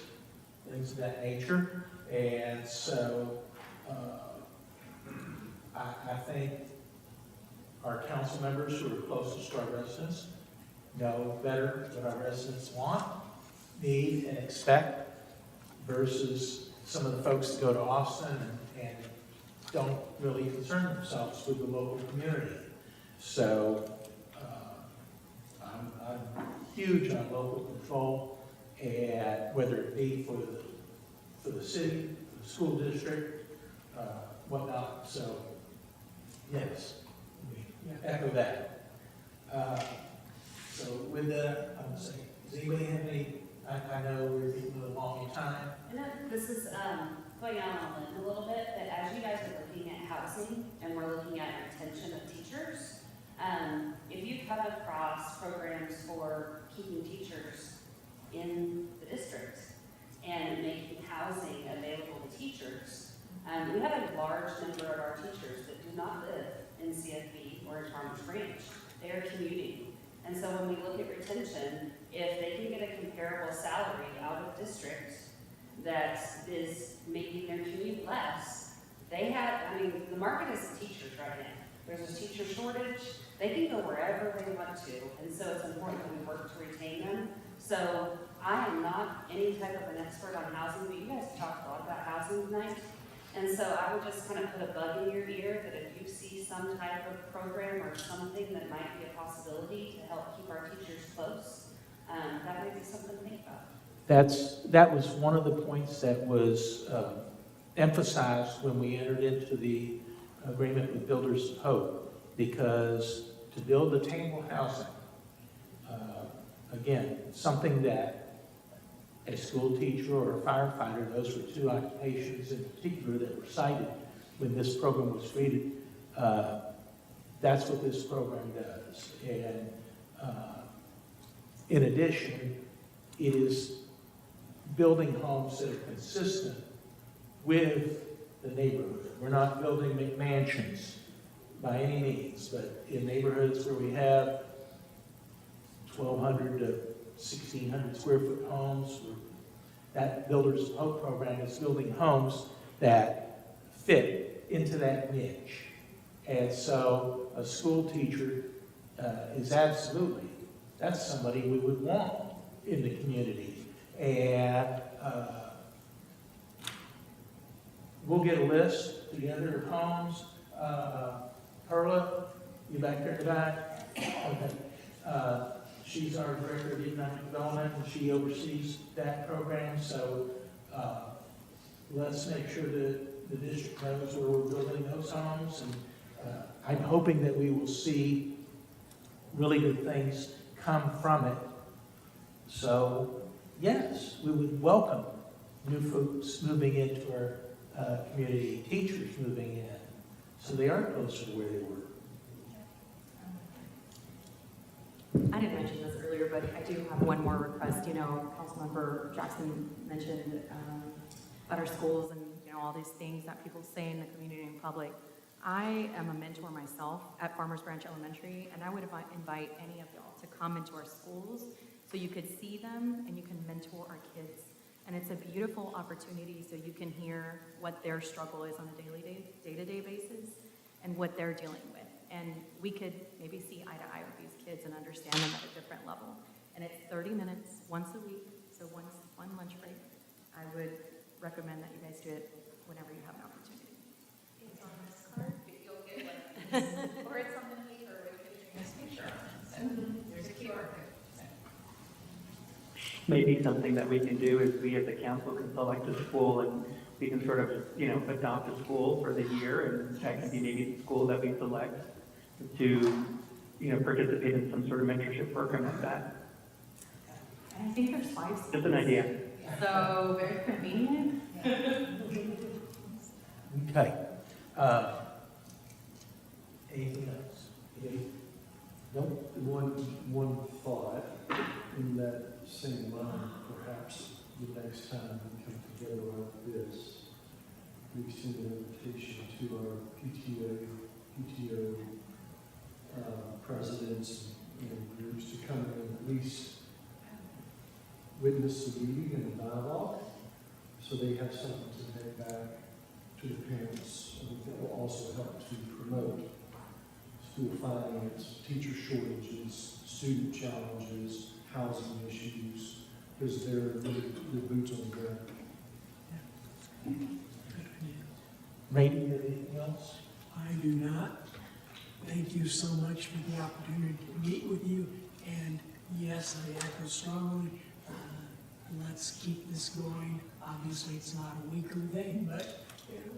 things of that nature. And so I think our council members who are closest to our residents know better what our residents want, need, and expect versus some of the folks that go to Austin and don't really concern themselves with the local community. So I'm huge on local control, and whether it be for the city, for the school district, whatnot. So yes, we echo that. So with that, I'm gonna say, does anybody have any? I know we're getting a long time. And this is going out on a limb a little bit, but as you guys are looking at housing and we're looking at retention of teachers, if you come across programs for keeping teachers in the district and making housing available to teachers, we have a large number of our teachers that do not live in CFB or in Farmers Branch. They are commuting. And so when we look at retention, if they can get a comparable salary out of district that is making their commute less, they have, I mean, the market is teachers right now. There's a teacher shortage. They can go wherever they want to. And so it's important that we work to retain them. So I am not any type of an expert on housing, but you guys talked a lot about housing tonight. And so I would just kind of put a bug in your ear that if you see some type of program or something that might be a possibility to help keep our teachers close, that might be something to think about. That was one of the points that was emphasized when we entered into the agreement with Builders of Hope, because to build attainable housing, again, something that a school teacher or a firefighter, those were two occupations in particular that were cited when this program was created, that's what this program does. And in addition, it is building homes that are consistent with the neighborhood. We're not building McMansions by any means, but in neighborhoods where we have 1,200 to 1,600 square foot homes, that Builders of Hope program is building homes that fit into that niche. And so a school teacher is absolutely, that's somebody we would want in the community. And we'll get a list together of homes. Perla, you back there in the back? Okay. She's our Director of Economic Development, and she oversees that program. So let's make sure that the district knows where we're building those homes. And I'm hoping that we will see really good things come from it. So yes, we would welcome new folks moving into our community, teachers moving in, so they are closer to where they were. I didn't mention this earlier, but I do have one more request. You know, Councilmember Jackson mentioned about our schools and, you know, all these things that people say in the community and public. I am a mentor myself at Farmers Branch Elementary, and I would invite any of y'all to come into our schools so you could see them and you can mentor our kids. And it's a beautiful opportunity so you can hear what their struggle is on a day-to-day basis and what they're dealing with. And we could maybe see eye to eye with these kids and understand them at a different level. And it's 30 minutes once a week, so one lunch break. I would recommend that you guys do it whenever you have an opportunity. It's on this card, but you'll get one. Or it's on the paper with Katrina's picture on it. So there's a QR code. Maybe something that we can do is we as a council can select a school and we can sort of, you know, adopt a school for the year and check maybe the school that we select to, you know, participate in some sort of mentorship program like that. And I think there's 5 schools. Just an idea. So very convenient. Okay. Anything else? Nope. One thought in that same line, perhaps the next time we come together like this, we send an invitation to our PTO presidents and groups to come in and at least witness the meeting and the dialogue, so they have something to take back to the parents. I think that will also help to promote school finance, teacher shortages, student challenges, housing issues, because they're the boots on the ground. Randy, anything else? I do not. Thank you so much for the opportunity to meet with you. And yes, I echo strongly, let's keep this going. Obviously, it's not a weekly thing, but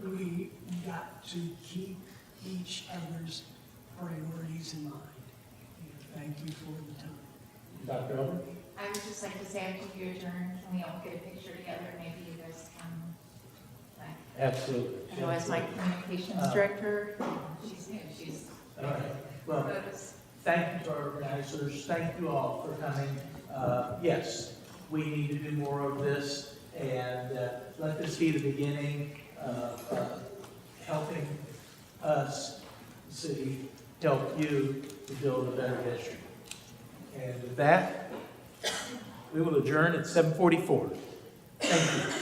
we got to keep each other's priorities in mind. And thank you for the time. Dr. Elder? I would just like to say after you adjourn, can we all get a picture together? Maybe you guys can, like, Absolutely. I know as my communications director, she's new, she's. All right. Well, thank you to our organizers. Thank you all for coming. Yes, we need to do more of this, and let this be the beginning of helping us, the city, help you to build a better district. And with that, we will adjourn at 7:44. Thank you.